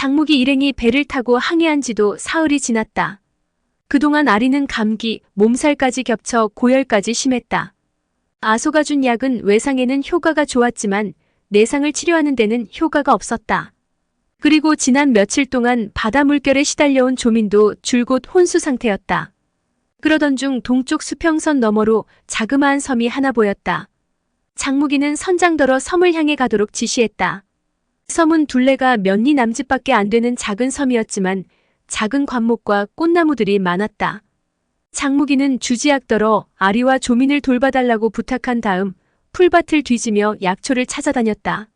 장무기 일행이 배를 타고 항해한 지도 사흘이 지났다. 그동안 아리는 감기, 몸살까지 겹쳐 고열까지 심했다. 아소가 준 약은 외상에는 효과가 좋았지만 내상을 치료하는 데는 효과가 없었다. 그리고 지난 며칠 동안 바다 물결에 시달려온 조민도 줄곧 혼수 상태였다. 그러던 중 동쪽 수평선 너머로 자그마한 섬이 하나 보였다. 장무기는 선장더러 섬을 향해 가도록 지시했다. 섬은 둘레가 몇 리 남짓밖에 안 되는 작은 섬이었지만 작은 관목과 꽃나무들이 많았다. 장무기는 주지학더러 아리와 조민을 돌봐달라고 부탁한 다음 풀밭을 뒤지며 약초를 찾아다녔다.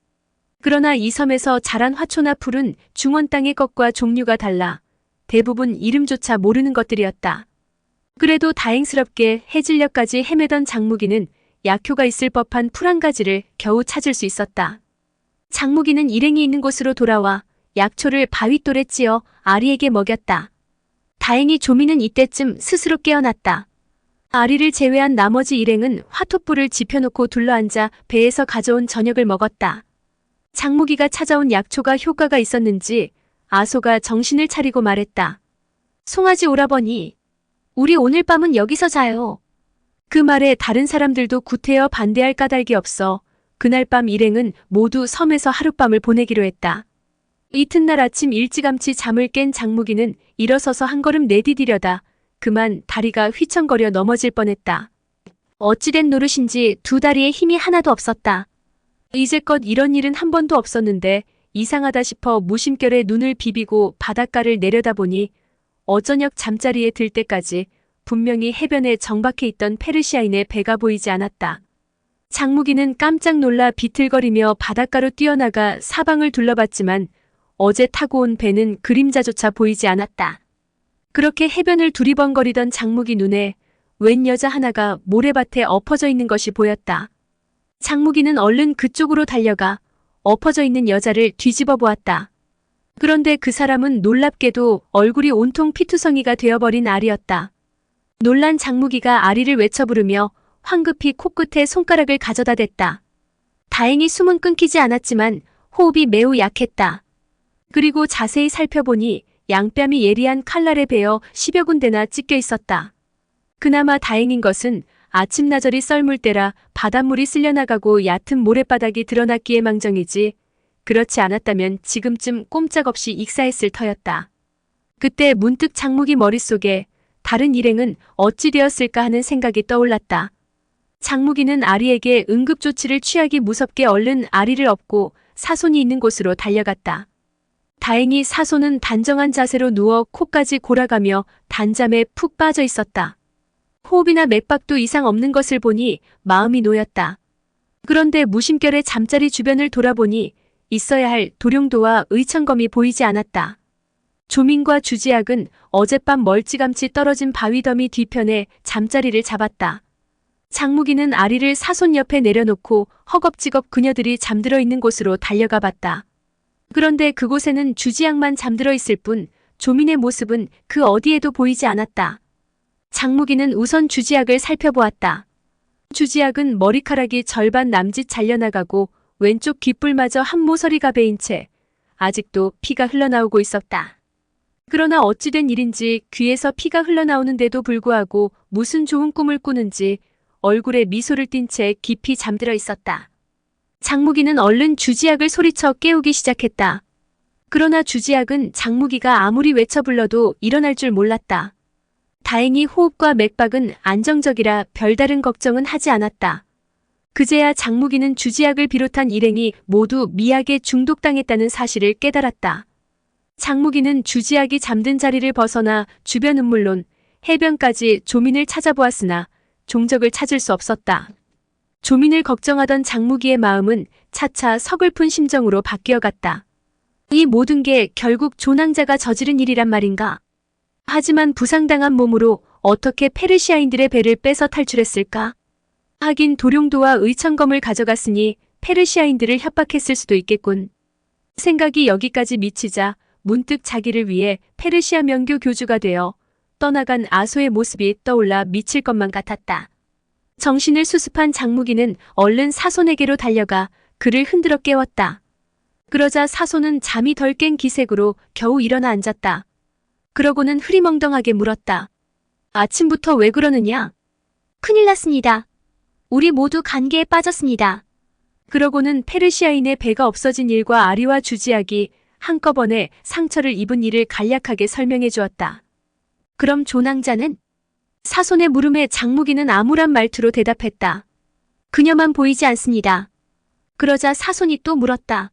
그러나 이 섬에서 자란 화초나 풀은 중원 땅의 것과 종류가 달라 대부분 이름조차 모르는 것들이었다. 그래도 다행스럽게 해질녘까지 헤매던 장무기는 약효가 있을 법한 풀 한 가지를 겨우 찾을 수 있었다. 장무기는 일행이 있는 곳으로 돌아와 약초를 바윗돌에 찧어 아리에게 먹였다. 다행히 조민은 이때쯤 스스로 깨어났다. 아리를 제외한 나머지 일행은 화토불을 지펴놓고 둘러앉아 배에서 가져온 저녁을 먹었다. 장무기가 찾아온 약초가 효과가 있었는지 아소가 정신을 차리고 말했다. 송아지 오라버니, 우리 오늘 밤은 여기서 자요. 그 말에 다른 사람들도 구태여 반대할 까닭이 없어 그날 밤 일행은 모두 섬에서 하룻밤을 보내기로 했다. 이튿날 아침 일찌감치 잠을 깬 장무기는 일어서서 한 걸음 내디디려다 그만 다리가 휘청거려 넘어질 뻔했다. 어찌된 노릇인지 두 다리에 힘이 하나도 없었다. 이제껏 이런 일은 한 번도 없었는데 이상하다 싶어 무심결에 눈을 비비고 바닷가를 내려다보니 어저녁 잠자리에 들 때까지 분명히 해변에 정박해 있던 페르시아인의 배가 보이지 않았다. 장무기는 깜짝 놀라 비틀거리며 바닷가로 뛰어나가 사방을 둘러봤지만 어제 타고 온 배는 그림자조차 보이지 않았다. 그렇게 해변을 두리번거리던 장무기 눈에 웬 여자 하나가 모래밭에 엎어져 있는 것이 보였다. 장무기는 얼른 그쪽으로 달려가 엎어져 있는 여자를 뒤집어 보았다. 그런데 그 사람은 놀랍게도 얼굴이 온통 피투성이가 되어버린 아리였다. 놀란 장무기가 아리를 외쳐 부르며 황급히 코끝에 손가락을 가져다 댔다. 다행히 숨은 끊기지 않았지만 호흡이 매우 약했다. 그리고 자세히 살펴보니 양뺨이 예리한 칼날에 베어 10여 군데나 찢겨 있었다. 그나마 다행인 것은 아침나절이 썰물 때라 바닷물이 쓸려나가고 얕은 모래바닥이 드러났기에 망정이지 그렇지 않았다면 지금쯤 꼼짝없이 익사했을 터였다. 그때 문득 장무기 머릿속에 다른 일행은 어찌 되었을까 하는 생각이 떠올랐다. 장무기는 아리에게 응급조치를 취하기 무섭게 얼른 아리를 업고 사손이 있는 곳으로 달려갔다. 다행히 사손은 단정한 자세로 누워 코까지 골아가며 단잠에 푹 빠져 있었다. 호흡이나 맥박도 이상 없는 것을 보니 마음이 놓였다. 그런데 무심결에 잠자리 주변을 돌아보니 있어야 할 도룡도와 의천검이 보이지 않았다. 조민과 주지학은 어젯밤 멀찌감치 떨어진 바위더미 뒤편에 잠자리를 잡았다. 장무기는 아리를 사손 옆에 내려놓고 허겁지겁 그녀들이 잠들어 있는 곳으로 달려가 봤다. 그런데 그곳에는 주지학만 잠들어 있을 뿐 조민의 모습은 그 어디에도 보이지 않았다. 장무기는 우선 주지학을 살펴보았다. 주지학은 머리카락이 절반 남짓 잘려나가고 왼쪽 귓불마저 한 모서리가 베인 채 아직도 피가 흘러나오고 있었다. 그러나 어찌된 일인지 귀에서 피가 흘러나오는데도 불구하고 무슨 좋은 꿈을 꾸는지 얼굴에 미소를 띤 채 깊이 잠들어 있었다. 장무기는 얼른 주지학을 소리쳐 깨우기 시작했다. 그러나 주지학은 장무기가 아무리 외쳐 불러도 일어날 줄 몰랐다. 다행히 호흡과 맥박은 안정적이라 별다른 걱정은 하지 않았다. 그제야 장무기는 주지학을 비롯한 일행이 모두 미약에 중독당했다는 사실을 깨달았다. 장무기는 주지학이 잠든 자리를 벗어나 주변은 물론 해변까지 조민을 찾아보았으나 종적을 찾을 수 없었다. 조민을 걱정하던 장무기의 마음은 차차 서글픈 심정으로 바뀌어갔다. 이 모든 게 결국 조낭자가 저지른 일이란 말인가? 하지만 부상당한 몸으로 어떻게 페르시아인들의 배를 빼서 탈출했을까? 하긴 도룡도와 의천검을 가져갔으니 페르시아인들을 협박했을 수도 있겠군. 생각이 여기까지 미치자 문득 자기를 위해 페르시아 명교 교주가 되어 떠나간 아소의 모습이 떠올라 미칠 것만 같았다. 정신을 수습한 장무기는 얼른 사손에게로 달려가 그를 흔들어 깨웠다. 그러자 사소는 잠이 덜 깬 기색으로 겨우 일어나 앉았다. 그러고는 흐리멍덩하게 물었다. 아침부터 왜 그러느냐? 큰일 났습니다. 우리 모두 간계에 빠졌습니다. 그러고는 페르시아인의 배가 없어진 일과 아리와 주지악이 한꺼번에 상처를 입은 일을 간략하게 설명해 주었다. 그럼 조낭자는? 사손의 물음에 장무기는 암울한 말투로 대답했다. 그녀만 보이지 않습니다. 그러자 사손이 또 물었다.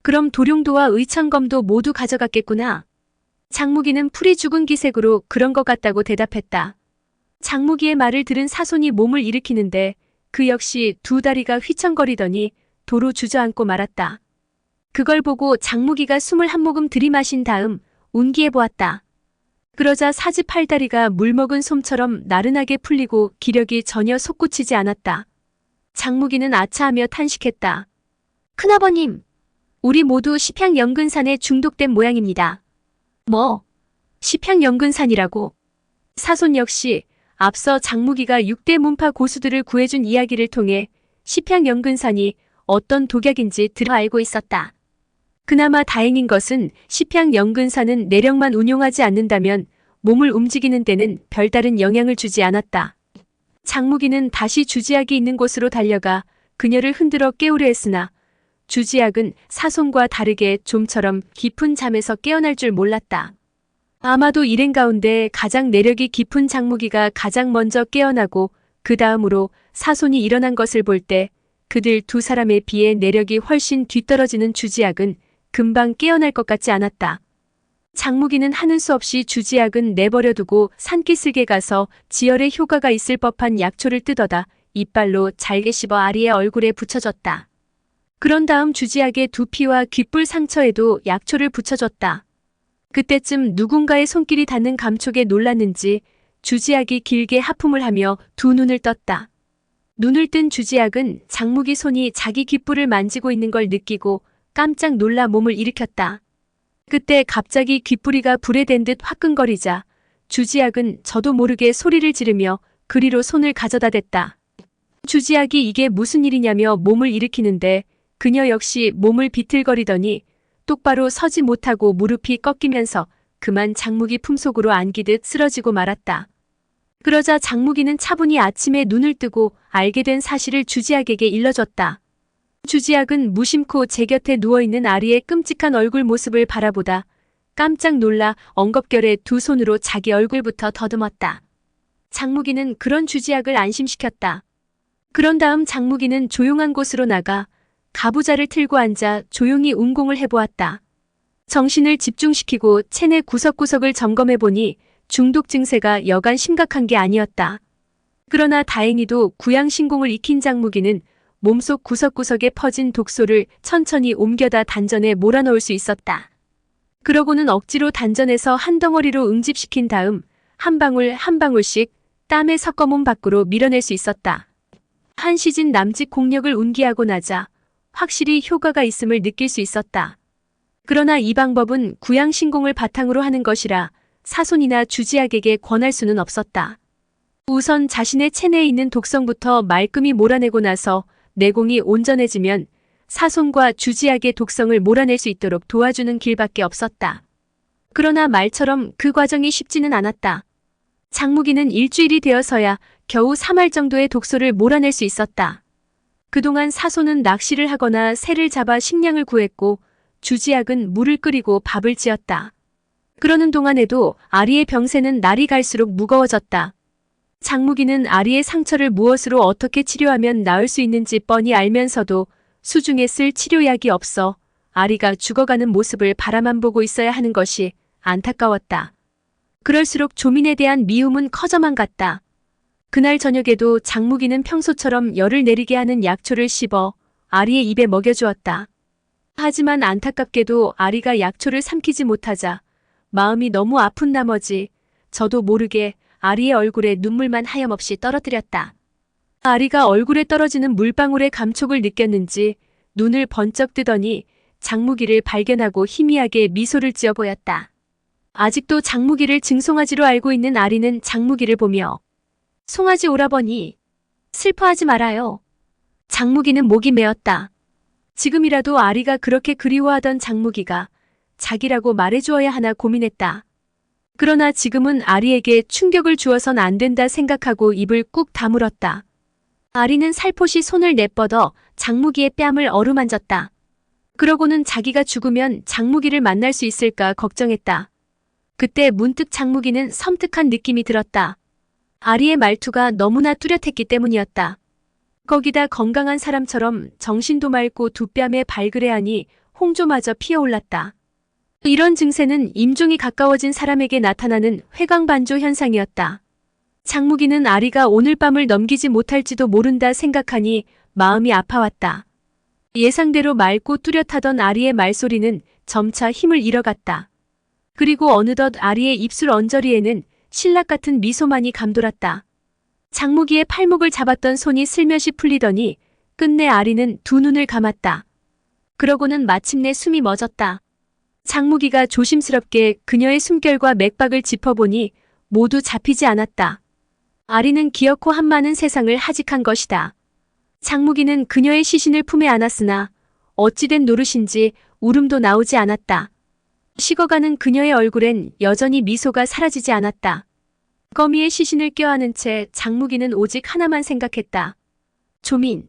그럼 도룡도와 의창검도 모두 가져갔겠구나. 장무기는 풀이 죽은 기색으로 그런 것 같다고 대답했다. 장무기의 말을 들은 사손이 몸을 일으키는데 그 역시 두 다리가 휘청거리더니 도로 주저앉고 말았다. 그걸 보고 장무기가 숨을 한 모금 들이마신 다음 운기해 보았다. 그러자 사지팔다리가 물먹은 솜처럼 나른하게 풀리고 기력이 전혀 솟구치지 않았다. 장무기는 아차하며 탄식했다. 큰아버님, 우리 모두 십향연근산에 중독된 모양입니다. 뭐? 십향연근산이라고? 사손 역시 앞서 장무기가 6대 문파 고수들을 구해준 이야기를 통해 십향연근산이 어떤 독약인지 들어 알고 있었다. 그나마 다행인 것은 십향연근산은 내력만 운용하지 않는다면 몸을 움직이는 데는 별다른 영향을 주지 않았다. 장무기는 다시 주지악이 있는 곳으로 달려가 그녀를 흔들어 깨우려 했으나 주지악은 사손과 다르게 좀처럼 깊은 잠에서 깨어날 줄 몰랐다. 아마도 일행 가운데 가장 내력이 깊은 장무기가 가장 먼저 깨어나고 그 다음으로 사손이 일어난 것을 볼 때 그들 두 사람에 비해 내력이 훨씬 뒤떨어지는 주지악은 금방 깨어날 것 같지 않았다. 장무기는 하는 수 없이 주지악은 내버려두고 산기슭에 가서 지혈에 효과가 있을 법한 약초를 뜯어다 이빨로 잘게 씹어 아리의 얼굴에 붙여줬다. 그런 다음 주지악의 두피와 귓불 상처에도 약초를 붙여줬다. 그때쯤 누군가의 손길이 닿는 감촉에 놀랐는지 주지악이 길게 하품을 하며 두 눈을 떴다. 눈을 뜬 주지악은 장무기 손이 자기 귓불을 만지고 있는 걸 느끼고 깜짝 놀라 몸을 일으켰다. 그때 갑자기 귓부리가 불에 댄 듯 화끈거리자 주지악은 저도 모르게 소리를 지르며 그리로 손을 가져다 댔다. 주지악이 이게 무슨 일이냐며 몸을 일으키는데 그녀 역시 몸을 비틀거리더니 똑바로 서지 못하고 무릎이 꺾이면서 그만 장무기 품속으로 안기듯 쓰러지고 말았다. 그러자 장무기는 차분히 아침에 눈을 뜨고 알게 된 사실을 주지악에게 일러줬다. 주지악은 무심코 제 곁에 누워있는 아리의 끔찍한 얼굴 모습을 바라보다 깜짝 놀라 엉겁결에 두 손으로 자기 얼굴부터 더듬었다. 장무기는 그런 주지악을 안심시켰다. 그런 다음 장무기는 조용한 곳으로 나가 가부좌를 틀고 앉아 조용히 운공을 해보았다. 정신을 집중시키고 체내 구석구석을 점검해보니 중독 증세가 여간 심각한 게 아니었다. 그러나 다행히도 구양신공을 익힌 장무기는 몸속 구석구석에 퍼진 독소를 천천히 옮겨다 단전에 몰아넣을 수 있었다. 그러고는 억지로 단전에서 한 덩어리로 응집시킨 다음 한 방울 한 방울씩 땀에 섞어 몸 밖으로 밀어낼 수 있었다. 한 시즌 남짓 공력을 운기하고 나자 확실히 효과가 있음을 느낄 수 있었다. 그러나 이 방법은 구양신공을 바탕으로 하는 것이라 사손이나 주지악에게 권할 수는 없었다. 우선 자신의 체내에 있는 독성부터 말끔히 몰아내고 나서 내공이 온전해지면 사손과 주지악의 독성을 몰아낼 수 있도록 도와주는 길밖에 없었다. 그러나 말처럼 그 과정이 쉽지는 않았다. 장무기는 일주일이 되어서야 겨우 3알 정도의 독소를 몰아낼 수 있었다. 그동안 사손은 낚시를 하거나 새를 잡아 식량을 구했고 주지악은 물을 끓이고 밥을 지었다. 그러는 동안에도 아리의 병세는 날이 갈수록 무거워졌다. 장무기는 아리의 상처를 무엇으로 어떻게 치료하면 나을 수 있는지 뻔히 알면서도 수중에 쓸 치료약이 없어 아리가 죽어가는 모습을 바라만 보고 있어야 하는 것이 안타까웠다. 그럴수록 조민에 대한 미움은 커져만 갔다. 그날 저녁에도 장무기는 평소처럼 열을 내리게 하는 약초를 씹어 아리의 입에 먹여주었다. 하지만 안타깝게도 아리가 약초를 삼키지 못하자 마음이 너무 아픈 나머지 저도 모르게 아리의 얼굴에 눈물만 하염없이 떨어뜨렸다. 아리가 얼굴에 떨어지는 물방울의 감촉을 느꼈는지 눈을 번쩍 뜨더니 장무기를 발견하고 희미하게 미소를 지어 보였다. 아직도 장무기를 증송아지로 알고 있는 아리는 장무기를 보며 송아지 오라버니, 슬퍼하지 말아요. 장무기는 목이 메었다. 지금이라도 아리가 그렇게 그리워하던 장무기가 자기라고 말해주어야 하나 고민했다. 그러나 지금은 아리에게 충격을 주어선 안 된다 생각하고 입을 꾹 다물었다. 아리는 살포시 손을 내뻗어 장무기의 뺨을 어루만졌다. 그러고는 자기가 죽으면 장무기를 만날 수 있을까 걱정했다. 그때 문득 장무기는 섬뜩한 느낌이 들었다. 아리의 말투가 너무나 뚜렷했기 때문이었다. 거기다 건강한 사람처럼 정신도 맑고 두 뺨에 발그레하니 홍조마저 피어올랐다. 이런 증세는 임종이 가까워진 사람에게 나타나는 회광반조 현상이었다. 장무기는 아리가 오늘 밤을 넘기지 못할지도 모른다 생각하니 마음이 아파왔다. 예상대로 맑고 뚜렷하던 아리의 말소리는 점차 힘을 잃어갔다. 그리고 어느덧 아리의 입술 언저리에는 신락 같은 미소만이 감돌았다. 장무기의 팔목을 잡았던 손이 슬며시 풀리더니 끝내 아리는 두 눈을 감았다. 그러고는 마침내 숨이 멎었다. 장무기가 조심스럽게 그녀의 숨결과 맥박을 짚어보니 모두 잡히지 않았다. 아리는 기어코 한 많은 세상을 하직한 것이다. 장무기는 그녀의 시신을 품에 안았으나 어찌된 노릇인지 울음도 나오지 않았다. 식어가는 그녀의 얼굴엔 여전히 미소가 사라지지 않았다. 거미의 시신을 껴안은 채 장무기는 오직 하나만 생각했다. 조민.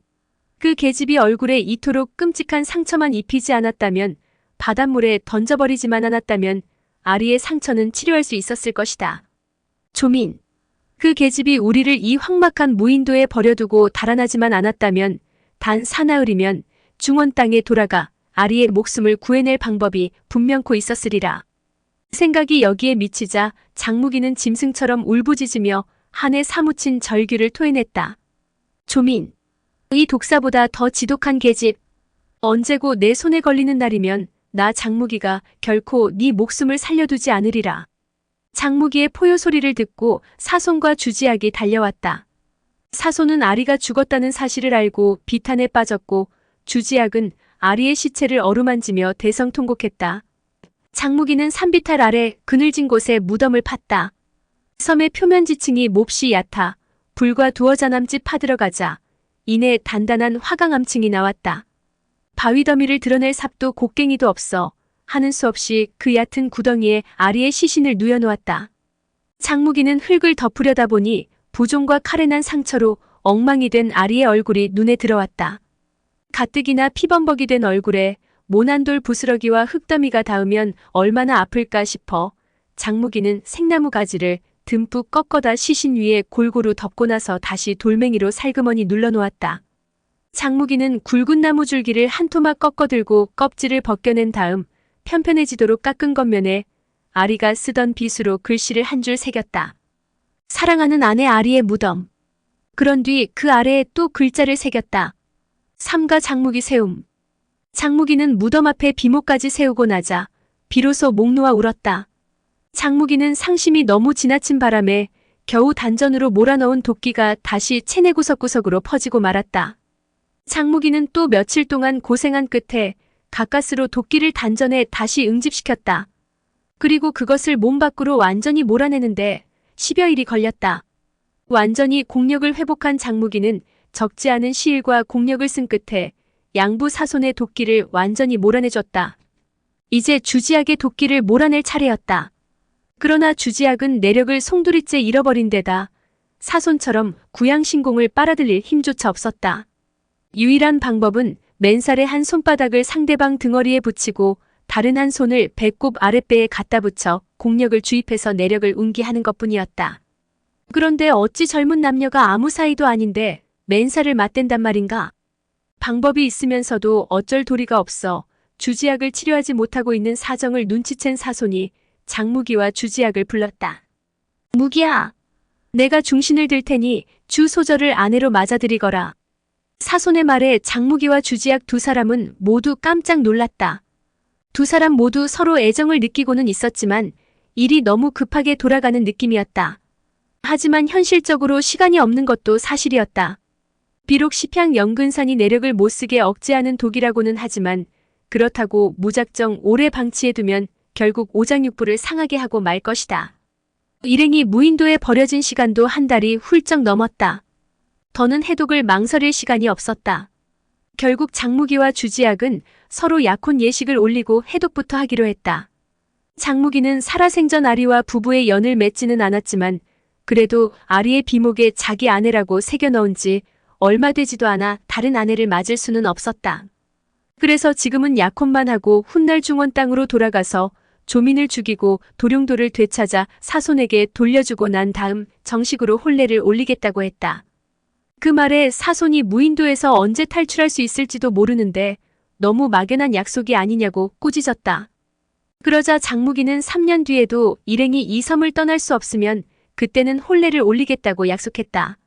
그 계집이 얼굴에 이토록 끔찍한 상처만 입히지 않았다면, 바닷물에 던져버리지만 않았다면 아리의 상처는 치료할 수 있었을 것이다. 조민. 그 계집이 우리를 이 황막한 무인도에 버려두고 달아나지만 않았다면, 단 사나흘이면 중원 땅에 돌아가 아리의 목숨을 구해낼 방법이 분명코 있었으리라. 생각이 여기에 미치자 장무기는 짐승처럼 울부짖으며 한에 사무친 절규를 토해냈다. 조민. 이 독사보다 더 지독한 계집. 언제고 내 손에 걸리는 날이면 나 장무기가 결코 네 목숨을 살려두지 않으리라. 장무기의 포효 소리를 듣고 사손과 주지학이 달려왔다. 사손은 아리가 죽었다는 사실을 알고 비탄에 빠졌고 주지학은 아리의 시체를 어루만지며 대성통곡했다. 장무기는 산비탈 아래 그늘진 곳에 무덤을 팠다. 섬의 표면 지층이 몹시 얕아 불과 두어 자남짓 파들어가자 이내 단단한 화강암층이 나왔다. 바위 더미를 드러낼 삽도 곡괭이도 없어 하는 수 없이 그 얕은 구덩이에 아리의 시신을 누여놓았다. 장무기는 흙을 덮으려다 보니 부종과 칼에 난 상처로 엉망이 된 아리의 얼굴이 눈에 들어왔다. 가뜩이나 피범벅이 된 얼굴에 모난돌 부스러기와 흙더미가 닿으면 얼마나 아플까 싶어 장무기는 생나무 가지를 듬뿍 꺾어다 시신 위에 골고루 덮고 나서 다시 돌멩이로 살그머니 눌러놓았다. 장무기는 굵은 나무 줄기를 한 토막 꺾어들고 껍질을 벗겨낸 다음 편편해지도록 깎은 겉면에 아리가 쓰던 빗으로 글씨를 한 줄 새겼다. 사랑하는 아내 아리의 무덤. 그런 뒤 그 아래에 또 글자를 새겼다. 삼가 장무기 세움. 장무기는 무덤 앞에 비모까지 세우고 나자 비로소 목 놓아 울었다. 장무기는 상심이 너무 지나친 바람에 겨우 단전으로 몰아넣은 도끼가 다시 체내 구석구석으로 퍼지고 말았다. 장무기는 또 며칠 동안 고생한 끝에 가까스로 도끼를 단전에 다시 응집시켰다. 그리고 그것을 몸 밖으로 완전히 몰아내는데 10여일이 걸렸다. 완전히 공력을 회복한 장무기는 적지 않은 시일과 공력을 쓴 끝에 양부 사손의 도끼를 완전히 몰아내줬다. 이제 주지학의 도끼를 몰아낼 차례였다. 그러나 주지학은 내력을 송두리째 잃어버린 데다 사손처럼 구양신공을 빨아들일 힘조차 없었다. 유일한 방법은 맨살의 한 손바닥을 상대방 등허리에 붙이고 다른 한 손을 배꼽 아랫배에 갖다 붙여 공력을 주입해서 내력을 운기하는 것뿐이었다. 그런데 어찌 젊은 남녀가 아무 사이도 아닌데 맨살을 맞댄단 말인가? 방법이 있으면서도 어쩔 도리가 없어 주지학을 치료하지 못하고 있는 사정을 눈치챈 사손이 장무기와 주지학을 불렀다. 무기야, 내가 중신을 들 테니 주 소절을 아내로 맞아들이거라. 사손의 말에 장무기와 주지학 두 사람은 모두 깜짝 놀랐다. 두 사람 모두 서로 애정을 느끼고는 있었지만 일이 너무 급하게 돌아가는 느낌이었다. 하지만 현실적으로 시간이 없는 것도 사실이었다. 비록 시평 연근산이 내력을 못쓰게 억제하는 독이라고는 하지만 그렇다고 무작정 오래 방치해두면 결국 오장육부를 상하게 하고 말 것이다. 일행이 무인도에 버려진 시간도 한 달이 훌쩍 넘었다. 더는 해독을 망설일 시간이 없었다. 결국 장무기와 주지학은 서로 약혼 예식을 올리고 해독부터 하기로 했다. 장무기는 살아생전 아리와 부부의 연을 맺지는 않았지만 그래도 아리의 비목에 자기 아내라고 새겨넣은 지 얼마 되지도 않아 다른 아내를 맞을 수는 없었다. 그래서 지금은 약혼만 하고 훗날 중원 땅으로 돌아가서 조민을 죽이고 도룡도를 되찾아 사손에게 돌려주고 난 다음 정식으로 혼례를 올리겠다고 했다. 그 말에 사손이 무인도에서 언제 탈출할 수 있을지도 모르는데 너무 막연한 약속이 아니냐고 꾸짖었다. 그러자 장무기는 3년 뒤에도 일행이 이 섬을 떠날 수 없으면 그때는 혼례를 올리겠다고 약속했다.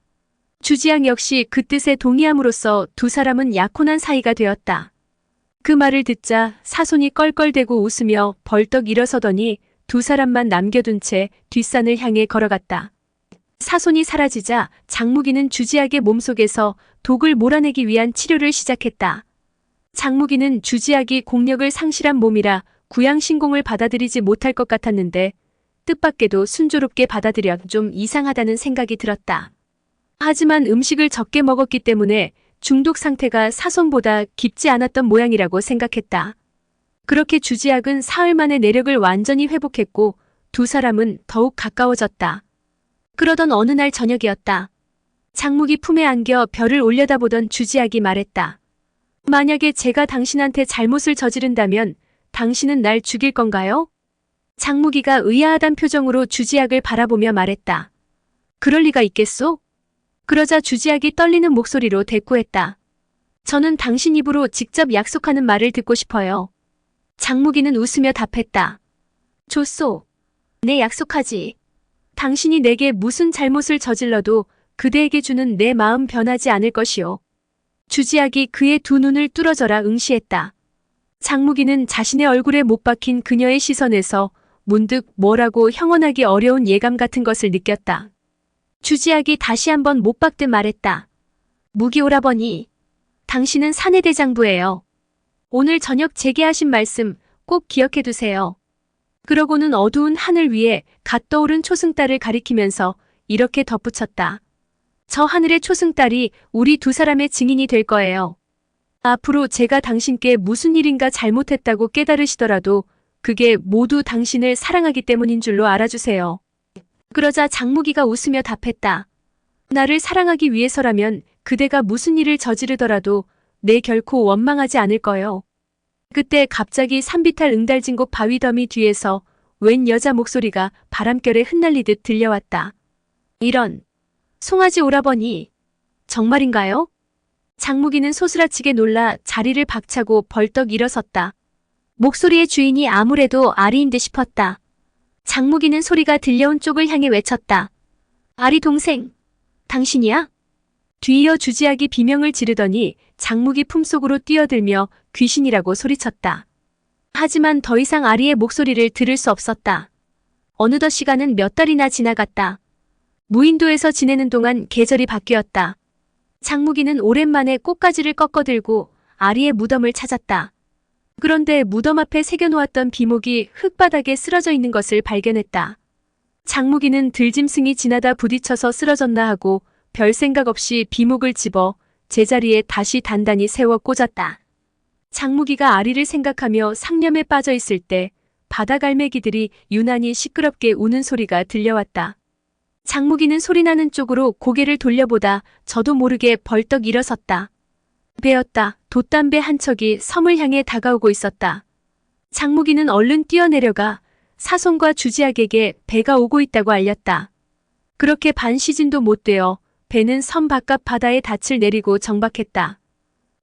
주지양 역시 그 뜻에 동의함으로써 두 사람은 약혼한 사이가 되었다. 그 말을 듣자 사손이 껄껄대고 웃으며 벌떡 일어서더니 두 사람만 남겨둔 채 뒷산을 향해 걸어갔다. 사손이 사라지자 장무기는 주지학의 몸속에서 독을 몰아내기 위한 치료를 시작했다. 장무기는 주지학이 공력을 상실한 몸이라 구양신공을 받아들이지 못할 것 같았는데 뜻밖에도 순조롭게 받아들여 좀 이상하다는 생각이 들었다. 하지만 음식을 적게 먹었기 때문에 중독 상태가 사손보다 깊지 않았던 모양이라고 생각했다. 그렇게 주지학은 사흘 만에 내력을 완전히 회복했고 두 사람은 더욱 가까워졌다. 그러던 어느 날 저녁이었다. 장무기 품에 안겨 별을 올려다보던 주지학이 말했다. 만약에 제가 당신한테 잘못을 저지른다면 당신은 날 죽일 건가요? 장무기가 의아하단 표정으로 주지학을 바라보며 말했다. 그럴 리가 있겠소? 그러자 주지학이 떨리는 목소리로 대꾸했다. 저는 당신 입으로 직접 약속하는 말을 듣고 싶어요. 장무기는 웃으며 답했다. 좋소. 내 약속하지. 당신이 내게 무슨 잘못을 저질러도 그대에게 주는 내 마음 변하지 않을 것이오. 주지학이 그의 두 눈을 뚫어져라 응시했다. 장무기는 자신의 얼굴에 못 박힌 그녀의 시선에서 문득 뭐라고 형언하기 어려운 예감 같은 것을 느꼈다. 주지학이 다시 한번 못 박듯 말했다. 무기오라버니, 당신은 사내대장부예요. 오늘 저녁 제게 하신 말씀 꼭 기억해두세요. 그러고는 어두운 하늘 위에 갓 떠오른 초승달을 가리키면서 이렇게 덧붙였다. 저 하늘의 초승달이 우리 두 사람의 증인이 될 거예요. 앞으로 제가 당신께 무슨 일인가 잘못했다고 깨달으시더라도 그게 모두 당신을 사랑하기 때문인 줄로 알아주세요. 그러자 장무기가 웃으며 답했다. 나를 사랑하기 위해서라면 그대가 무슨 일을 저지르더라도 내 결코 원망하지 않을 거요. 그때 갑자기 산비탈 응달진곡 바위더미 뒤에서 웬 여자 목소리가 바람결에 흩날리듯 들려왔다. 이런, 송아지 오라버니, 정말인가요? 장무기는 소스라치게 놀라 자리를 박차고 벌떡 일어섰다. 목소리의 주인이 아무래도 아리인 듯 싶었다. 장무기는 소리가 들려온 쪽을 향해 외쳤다. 아리 동생, 당신이야? 뒤이어 주지학이 비명을 지르더니 장무기 품속으로 뛰어들며 귀신이라고 소리쳤다. 하지만 더 이상 아리의 목소리를 들을 수 없었다. 어느덧 시간은 몇 달이나 지나갔다. 무인도에서 지내는 동안 계절이 바뀌었다. 장무기는 오랜만에 꽃가지를 꺾어들고 아리의 무덤을 찾았다. 그런데 무덤 앞에 새겨놓았던 비목이 흙바닥에 쓰러져 있는 것을 발견했다. 장무기는 들짐승이 지나다 부딪혀서 쓰러졌나 하고 별 생각 없이 비목을 집어 제자리에 다시 단단히 세워 꽂았다. 장무기가 아리를 생각하며 상념에 빠져 있을 때 바다갈매기들이 유난히 시끄럽게 우는 소리가 들려왔다. 장무기는 소리나는 쪽으로 고개를 돌려보다 저도 모르게 벌떡 일어섰다. 베었다. 돛담배 한 척이 섬을 향해 다가오고 있었다. 장무기는 얼른 뛰어내려가 사손과 주지학에게 배가 오고 있다고 알렸다. 그렇게 반 시즌도 못 되어 배는 섬 바깥 바다에 닻을 내리고 정박했다.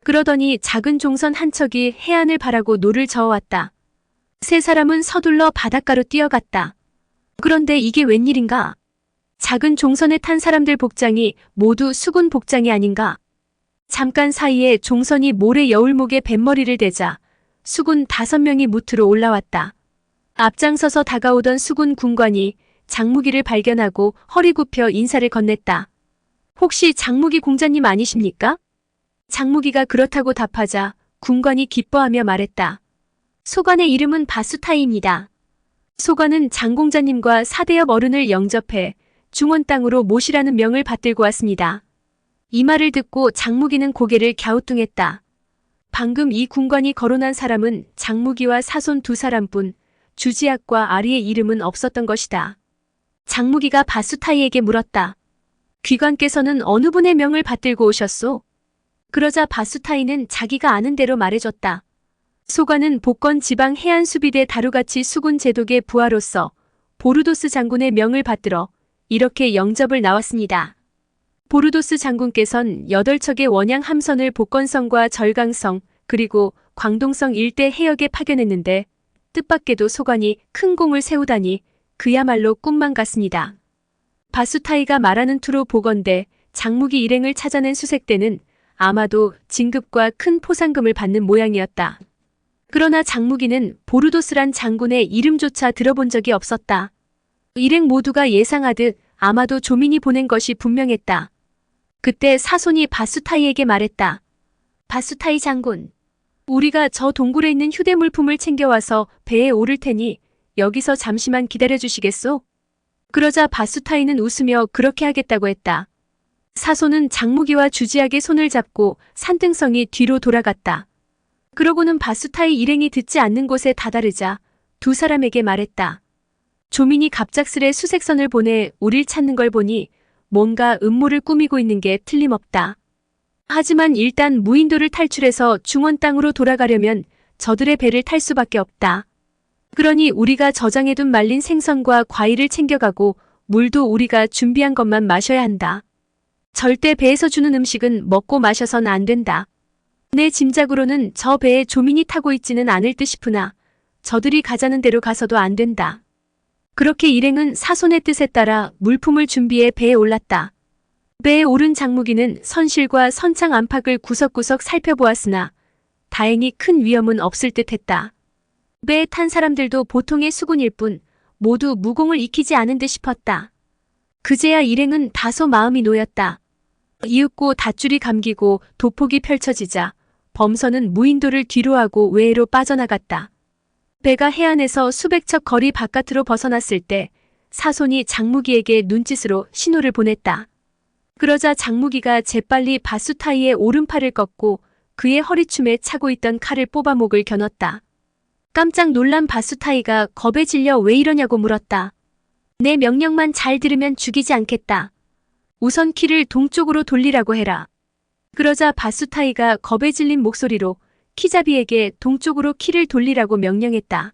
그러더니 작은 종선 한 척이 해안을 바라고 노를 저어왔다. 세 사람은 서둘러 바닷가로 뛰어갔다. 그런데 이게 웬일인가? 작은 종선에 탄 사람들 복장이 모두 수군 복장이 아닌가? 잠깐 사이에 종선이 모래 여울목에 뱃머리를 대자 수군 5명이 무트로 올라왔다. 앞장서서 다가오던 수군 군관이 장무기를 발견하고 허리 굽혀 인사를 건넸다. 혹시 장무기 공자님 아니십니까? 장무기가 그렇다고 답하자 군관이 기뻐하며 말했다. 소관의 이름은 바수타이입니다. 소관은 장공자님과 사대엽 어른을 영접해 중원 땅으로 모시라는 명을 받들고 왔습니다. 이 말을 듣고 장무기는 고개를 갸우뚱했다. 방금 이 군관이 거론한 사람은 장무기와 사손 두 사람뿐 주지학과 아리의 이름은 없었던 것이다. 장무기가 바수타이에게 물었다. 귀관께서는 어느 분의 명을 받들고 오셨소? 그러자 바수타이는 자기가 아는 대로 말해줬다. 소관은 복건 지방 해안수비대 다루가치 수군 제독의 부하로서 보르도스 장군의 명을 받들어 이렇게 영접을 나왔습니다. 보르도스 장군께선 8척의 원양 함선을 복건성과 절강성 그리고 광동성 일대 해역에 파견했는데 뜻밖에도 소관이 큰 공을 세우다니 그야말로 꿈만 같습니다. 바수타이가 말하는 투로 보건대 장무기 일행을 찾아낸 수색대는 아마도 진급과 큰 포상금을 받는 모양이었다. 그러나 장무기는 보르도스란 장군의 이름조차 들어본 적이 없었다. 일행 모두가 예상하듯 아마도 조민이 보낸 것이 분명했다. 그때 사손이 바수타이에게 말했다. 바수타이 장군, 우리가 저 동굴에 있는 휴대물품을 챙겨와서 배에 오를 테니 여기서 잠시만 기다려주시겠소? 그러자 바수타이는 웃으며 그렇게 하겠다고 했다. 사손은 장무기와 주지학의 손을 잡고 산등성이 뒤로 돌아갔다. 그러고는 바수타이 일행이 듣지 않는 곳에 다다르자 두 사람에게 말했다. 조민이 갑작스레 수색선을 보내 우릴 찾는 걸 보니 뭔가 음모를 꾸미고 있는 게 틀림없다. 하지만 일단 무인도를 탈출해서 중원 땅으로 돌아가려면 저들의 배를 탈 수밖에 없다. 그러니 우리가 저장해둔 말린 생선과 과일을 챙겨가고 물도 우리가 준비한 것만 마셔야 한다. 절대 배에서 주는 음식은 먹고 마셔선 안 된다. 내 짐작으로는 저 배에 조민이 타고 있지는 않을 듯 싶으나 저들이 가자는 대로 가서도 안 된다. 그렇게 일행은 사손의 뜻에 따라 물품을 준비해 배에 올랐다. 배에 오른 장무기는 선실과 선창 안팎을 구석구석 살펴보았으나 다행히 큰 위험은 없을 듯했다. 배에 탄 사람들도 보통의 수군일 뿐 모두 무공을 익히지 않은 듯 싶었다. 그제야 일행은 다소 마음이 놓였다. 이윽고 닷줄이 감기고 도폭이 펼쳐지자 범선은 무인도를 뒤로하고 외해로 빠져나갔다. 배가 해안에서 수백 척 거리 바깥으로 벗어났을 때 사손이 장무기에게 눈짓으로 신호를 보냈다. 그러자 장무기가 재빨리 바수타이의 오른팔을 꺾고 그의 허리춤에 차고 있던 칼을 뽑아 목을 겨눴다. 깜짝 놀란 바수타이가 겁에 질려 왜 이러냐고 물었다. 내 명령만 잘 들으면 죽이지 않겠다. 우선 키를 동쪽으로 돌리라고 해라. 그러자 바수타이가 겁에 질린 목소리로 키자비에게 동쪽으로 키를 돌리라고 명령했다.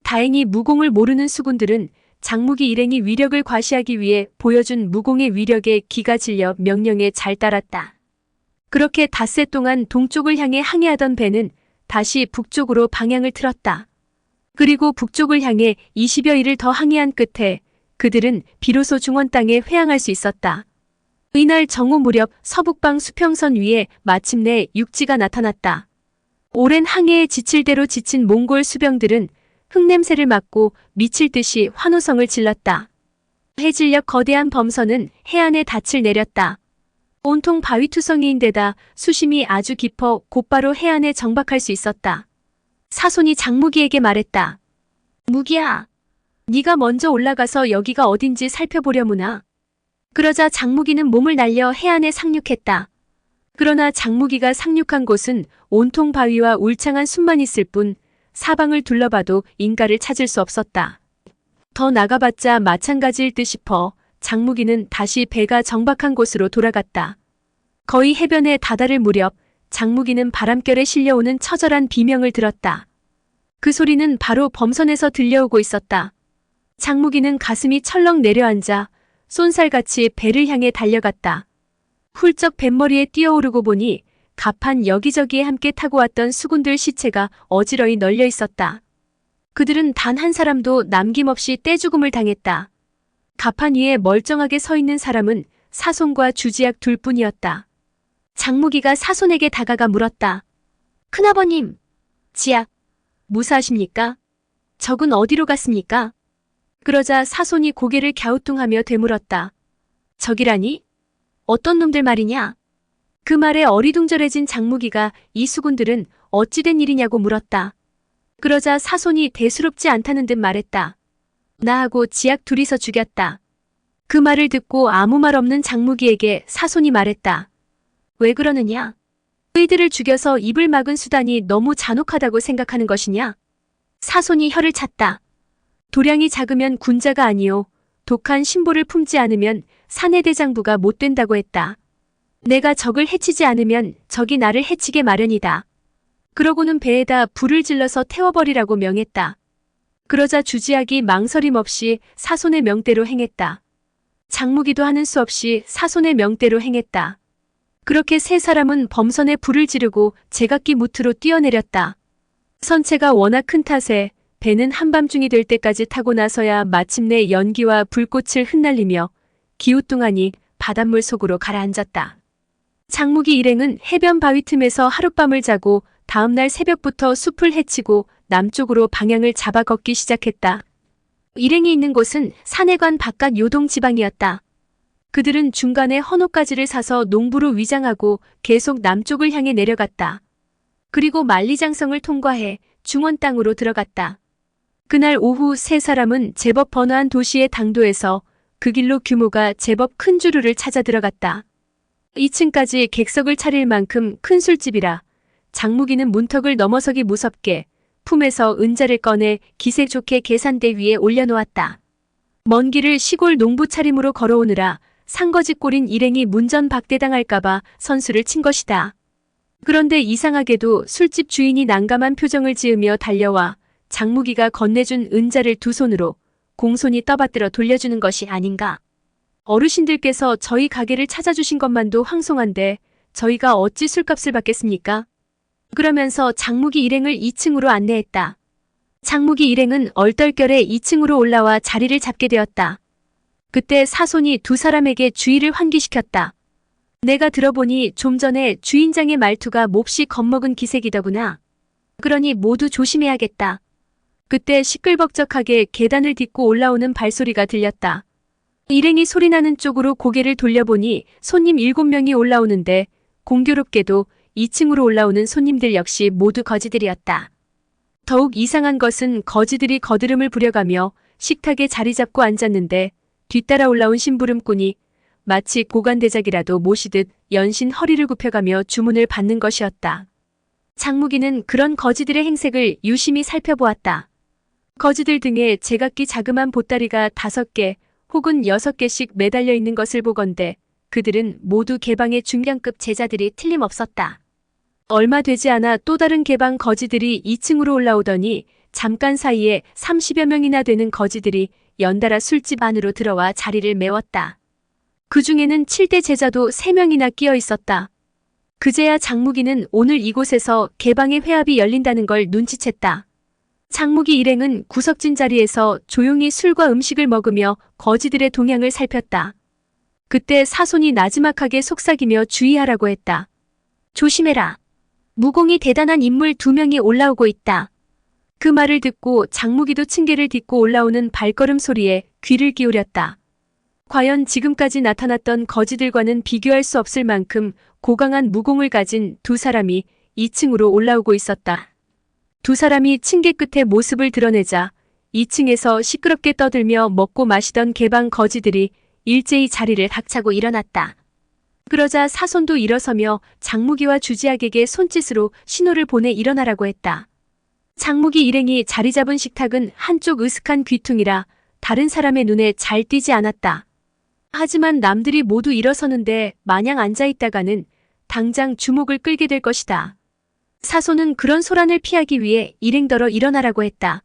다행히 무공을 모르는 수군들은 장무기 일행이 위력을 과시하기 위해 보여준 무공의 위력에 기가 질려 명령에 잘 따랐다. 그렇게 닷새 동안 동쪽을 향해 항해하던 배는 다시 북쪽으로 방향을 틀었다. 그리고 북쪽을 향해 20여 일을 더 항해한 끝에 그들은 비로소 중원 땅에 회항할 수 있었다. 이날 정오 무렵 서북방 수평선 위에 마침내 육지가 나타났다. 오랜 항해에 지칠 대로 지친 몽골 수병들은 흙냄새를 맡고 미칠 듯이 환호성을 질렀다. 해질녘 거대한 범선은 해안에 닻을 내렸다. 온통 바위투성이인데다 수심이 아주 깊어 곧바로 해안에 정박할 수 있었다. 사손이 장무기에게 말했다. 무기야, 네가 먼저 올라가서 여기가 어딘지 살펴보려무나. 그러자 장무기는 몸을 날려 해안에 상륙했다. 그러나 장무기가 상륙한 곳은 온통 바위와 울창한 숲만 있을 뿐 사방을 둘러봐도 인가를 찾을 수 없었다. 더 나가봤자 마찬가지일 듯 싶어 장무기는 다시 배가 정박한 곳으로 돌아갔다. 거의 해변에 다다를 무렵 장무기는 바람결에 실려오는 처절한 비명을 들었다. 그 소리는 바로 범선에서 들려오고 있었다. 장무기는 가슴이 철렁 내려앉아 쏜살같이 배를 향해 달려갔다. 훌쩍 뱃머리에 뛰어오르고 보니 갑판 여기저기에 함께 타고 왔던 수군들 시체가 어지러이 널려 있었다. 그들은 단 한 사람도 남김없이 떼죽음을 당했다. 갑판 위에 멀쩡하게 서 있는 사람은 사손과 주지학 둘뿐이었다. 장무기가 사손에게 다가가 물었다. 큰아버님, 지학, 무사하십니까? 적은 어디로 갔습니까? 그러자 사손이 고개를 갸우뚱하며 되물었다. 적이라니? 어떤 놈들 말이냐? 그 말에 어리둥절해진 장무기가 이 수군들은 어찌된 일이냐고 물었다. 그러자 사손이 대수롭지 않다는 듯 말했다. 나하고 지학 둘이서 죽였다. 그 말을 듣고 아무 말 없는 장무기에게 사손이 말했다. 왜 그러느냐? 의들을 죽여서 입을 막은 수단이 너무 잔혹하다고 생각하는 것이냐? 사손이 혀를 찼다. 도량이 작으면 군자가 아니오. 독한 신보를 품지 않으면 사내대장부가 못 된다고 했다. 내가 적을 해치지 않으면 적이 나를 해치게 마련이다. 그러고는 배에다 불을 질러서 태워버리라고 명했다. 그러자 주지학이 망설임 없이 사손의 명대로 행했다. 장무기도 하는 수 없이 사손의 명대로 행했다. 그렇게 세 사람은 범선에 불을 지르고 제각기 무트로 뛰어내렸다. 선체가 워낙 큰 탓에 배는 한밤중이 될 때까지 타고 나서야 마침내 연기와 불꽃을 흩날리며 기우뚱하니 바닷물 속으로 가라앉았다. 장무기 일행은 해변 바위 틈에서 하룻밤을 자고 다음날 새벽부터 숲을 헤치고 남쪽으로 방향을 잡아 걷기 시작했다. 일행이 있는 곳은 산해관 바깥 요동 지방이었다. 그들은 중간에 헌옷가지를 사서 농부로 위장하고 계속 남쪽을 향해 내려갔다. 그리고 만리장성을 통과해 중원 땅으로 들어갔다. 그날 오후 세 사람은 제법 번화한 도시의 당도에서 그 길로 규모가 제법 큰 주루를 찾아 들어갔다. 2층까지 객석을 차릴 만큼 큰 술집이라 장무기는 문턱을 넘어서기 무섭게 품에서 은자를 꺼내 기세 좋게 계산대 위에 올려놓았다. 먼 길을 시골 농부 차림으로 걸어오느라 상거지 꼴인 일행이 문전박대당할까봐 선수를 친 것이다. 그런데 이상하게도 술집 주인이 난감한 표정을 지으며 달려와 장무기가 건네준 은자를 두 손으로 공손히 떠받들어 돌려주는 것이 아닌가. 어르신들께서 저희 가게를 찾아주신 것만도 황송한데 저희가 어찌 술값을 받겠습니까? 그러면서 장무기 일행을 2층으로 안내했다. 장무기 일행은 얼떨결에 2층으로 올라와 자리를 잡게 되었다. 그때 사손이 두 사람에게 주의를 환기시켰다. 내가 들어보니 좀 전에 주인장의 말투가 몹시 겁먹은 기색이더구나. 그러니 모두 조심해야겠다. 그때 시끌벅적하게 계단을 딛고 올라오는 발소리가 들렸다. 일행이 소리나는 쪽으로 고개를 돌려보니 손님 7명이 올라오는데 공교롭게도 2층으로 올라오는 손님들 역시 모두 거지들이었다. 더욱 이상한 것은 거지들이 거드름을 부려가며 식탁에 자리 잡고 앉았는데 뒤따라 올라온 심부름꾼이 마치 고관대작이라도 모시듯 연신 허리를 굽혀가며 주문을 받는 것이었다. 장무기는 그런 거지들의 행색을 유심히 살펴보았다. 거지들 등에 제각기 자그만 보따리가 5개 혹은 6개씩 매달려 있는 것을 보건대 그들은 모두 개방의 중량급 제자들이 틀림없었다. 얼마 되지 않아 또 다른 개방 거지들이 2층으로 올라오더니 잠깐 사이에 30여 명이나 되는 거지들이 연달아 술집 안으로 들어와 자리를 메웠다. 그 중에는 7대 제자도 3명이나 끼어 있었다. 그제야 장무기는 오늘 이곳에서 개방의 회합이 열린다는 걸 눈치챘다. 장무기 일행은 구석진 자리에서 조용히 술과 음식을 먹으며 거지들의 동향을 살폈다. 그때 사손이 나지막하게 속삭이며 주의하라고 했다. 조심해라. 무공이 대단한 인물 2명이 올라오고 있다. 그 말을 듣고 장무기도 층계를 딛고 올라오는 발걸음 소리에 귀를 기울였다. 과연 지금까지 나타났던 거지들과는 비교할 수 없을 만큼 고강한 무공을 가진 두 사람이 2층으로 올라오고 있었다. 두 사람이 층계 끝에 모습을 드러내자 2층에서 시끄럽게 떠들며 먹고 마시던 개방 거지들이 일제히 자리를 박차고 일어났다. 그러자 사손도 일어서며 장무기와 주지학에게 손짓으로 신호를 보내 일어나라고 했다. 장무기 일행이 자리 잡은 식탁은 한쪽 으슥한 귀퉁이라 다른 사람의 눈에 잘 띄지 않았다. 하지만 남들이 모두 일어서는데 마냥 앉아있다가는 당장 주목을 끌게 될 것이다. 사손은 그런 소란을 피하기 위해 일행더러 일어나라고 했다.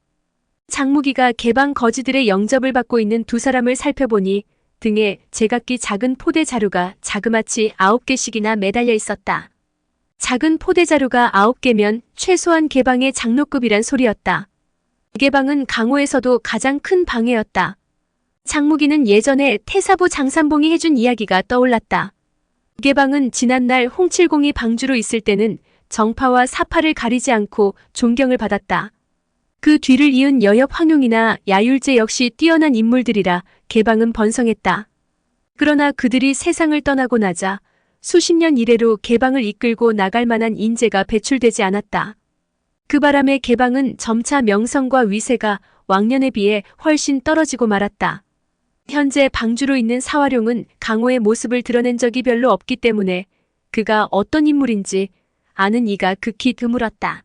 장무기가 개방 거지들의 영접을 받고 있는 두 사람을 살펴보니 등에 제각기 작은 포대 자루가 자그마치 9개씩이나 매달려 있었다. 작은 포대 자루가 9개면 최소한 개방의 장로급이란 소리였다. 개방은 강호에서도 가장 큰 방해였다. 장무기는 예전에 태사부 장산봉이 해준 이야기가 떠올랐다. 개방은 지난날 홍칠공이 방주로 있을 때는 정파와 사파를 가리지 않고 존경을 받았다. 그 뒤를 이은 여엽 황용이나 야율제 역시 뛰어난 인물들이라 개방은 번성했다. 그러나 그들이 세상을 떠나고 나자 수십 년 이래로 개방을 이끌고 나갈 만한 인재가 배출되지 않았다. 그 바람에 개방은 점차 명성과 위세가 왕년에 비해 훨씬 떨어지고 말았다. 현재 방주로 있는 사화룡은 강호의 모습을 드러낸 적이 별로 없기 때문에 그가 어떤 인물인지 아는 이가 극히 드물었다.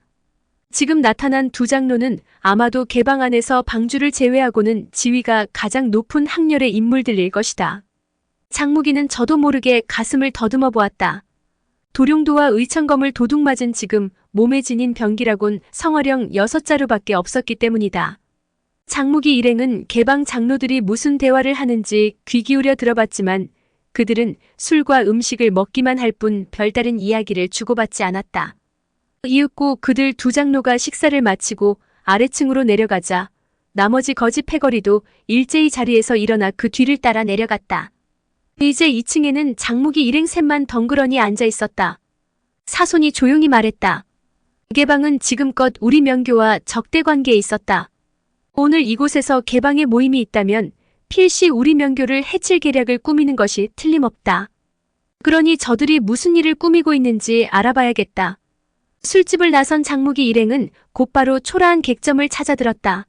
지금 나타난 두 장로는 아마도 개방 안에서 방주를 제외하고는 지위가 가장 높은 학렬의 인물들일 것이다. 장무기는 저도 모르게 가슴을 더듬어 보았다. 도룡도와 의천검을 도둑맞은 지금 몸에 지닌 병기라곤 성어령 6자루밖에 없었기 때문이다. 장무기 일행은 개방 장로들이 무슨 대화를 하는지 귀 기울여 들어봤지만 그들은 술과 음식을 먹기만 할 뿐 별다른 이야기를 주고받지 않았다. 이윽고 그들 두 장로가 식사를 마치고 아래층으로 내려가자 나머지 거지 패거리도 일제히 자리에서 일어나 그 뒤를 따라 내려갔다. 이제 2층에는 장무기 일행 셋만 덩그러니 앉아 있었다. 사손이 조용히 말했다. 개방은 지금껏 우리 명교와 적대 관계에 있었다. 오늘 이곳에서 개방의 모임이 있다면 필시 우리 명교를 해칠 계략을 꾸미는 것이 틀림없다. 그러니 저들이 무슨 일을 꾸미고 있는지 알아봐야겠다. 술집을 나선 장무기 일행은 곧바로 초라한 객점을 찾아들었다.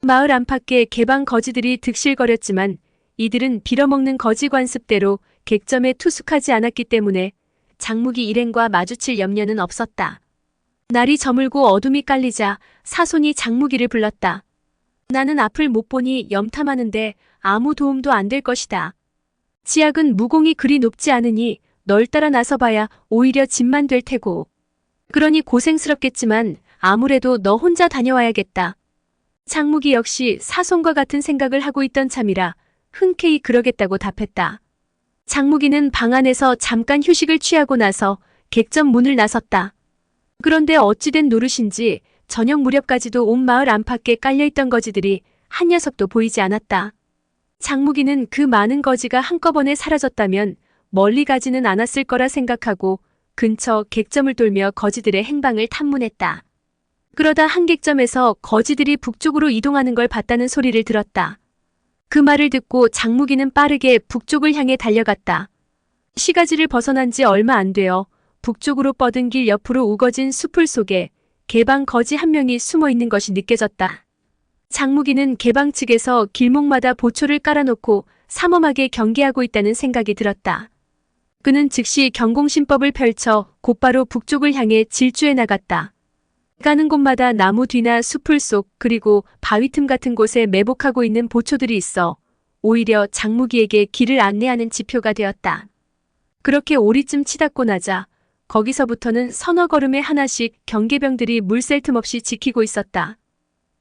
마을 안팎에 개방 거지들이 득실거렸지만 이들은 빌어먹는 거지 관습대로 객점에 투숙하지 않았기 때문에 장무기 일행과 마주칠 염려는 없었다. 날이 저물고 어둠이 깔리자 사손이 장무기를 불렀다. 나는 앞을 못 보니 염탐하는데 아무 도움도 안 될 것이다. 지학은 무공이 그리 높지 않으니 널 따라 나서봐야 오히려 짐만 될 테고. 그러니 고생스럽겠지만 아무래도 너 혼자 다녀와야겠다. 장무기 역시 사손과 같은 생각을 하고 있던 참이라 흔쾌히 그러겠다고 답했다. 장무기는 방 안에서 잠깐 휴식을 취하고 나서 객점 문을 나섰다. 그런데 어찌된 노릇인지 저녁 무렵까지도 온 마을 안팎에 깔려있던 거지들이 한 녀석도 보이지 않았다. 장무기는 그 많은 거지가 한꺼번에 사라졌다면 멀리 가지는 않았을 거라 생각하고 근처 객점을 돌며 거지들의 행방을 탐문했다. 그러다 한 객점에서 거지들이 북쪽으로 이동하는 걸 봤다는 소리를 들었다. 그 말을 듣고 장무기는 빠르게 북쪽을 향해 달려갔다. 시가지를 벗어난 지 얼마 안 되어 북쪽으로 뻗은 길 옆으로 우거진 숲을 속에 개방 거지 한 명이 숨어 있는 것이 느껴졌다. 장무기는 개방 측에서 길목마다 보초를 깔아놓고 삼엄하게 경계하고 있다는 생각이 들었다. 그는 즉시 경공신법을 펼쳐 곧바로 북쪽을 향해 질주해 나갔다. 가는 곳마다 나무 뒤나 숲을 속 그리고 바위 틈 같은 곳에 매복하고 있는 보초들이 있어 오히려 장무기에게 길을 안내하는 지표가 되었다. 그렇게 오리쯤 치닫고 나자 거기서부터는 서너 걸음에 하나씩 경계병들이 물샐 틈 없이 지키고 있었다.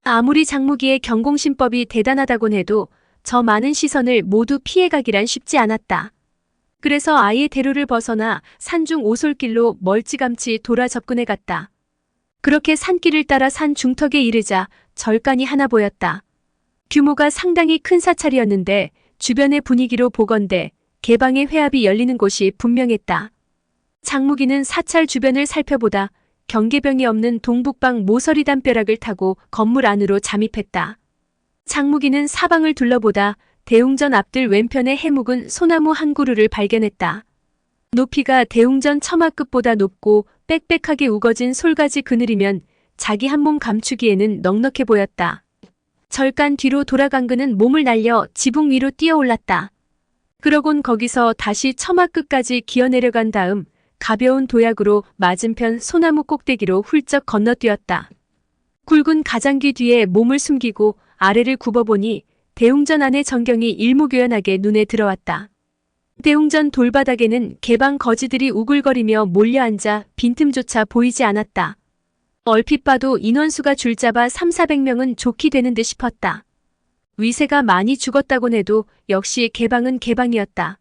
아무리 장무기의 경공신법이 대단하다곤 해도 저 많은 시선을 모두 피해가기란 쉽지 않았다. 그래서 아예 대로를 벗어나 산중 오솔길로 멀찌감치 돌아 접근해 갔다. 그렇게 산길을 따라 산 중턱에 이르자 절간이 하나 보였다. 규모가 상당히 큰 사찰이었는데 주변의 분위기로 보건대 개방의 회합이 열리는 곳이 분명했다. 장무기는 사찰 주변을 살펴보다 경계병이 없는 동북방 모서리 담벼락을 타고 건물 안으로 잠입했다. 장무기는 사방을 둘러보다 대웅전 앞들 왼편에 해묵은 소나무 한 그루를 발견했다. 높이가 대웅전 처마끝보다 높고 빽빽하게 우거진 솔가지 그늘이면 자기 한 몸 감추기에는 넉넉해 보였다. 절간 뒤로 돌아간 그는 몸을 날려 지붕 위로 뛰어올랐다. 그러곤 거기서 다시 처마끝까지 기어내려간 다음 가벼운 도약으로 맞은편 소나무 꼭대기로 훌쩍 건너뛰었다. 굵은 가장귀 뒤에 몸을 숨기고 아래를 굽어보니 대웅전 안의 전경이 일목요연하게 눈에 들어왔다. 대웅전 돌바닥에는 개방 거지들이 우글거리며 몰려앉아 빈틈조차 보이지 않았다. 얼핏 봐도 인원수가 줄잡아 3,400명은 좋게 되는 듯 싶었다. 위세가 많이 죽었다곤 해도 역시 개방은 개방이었다.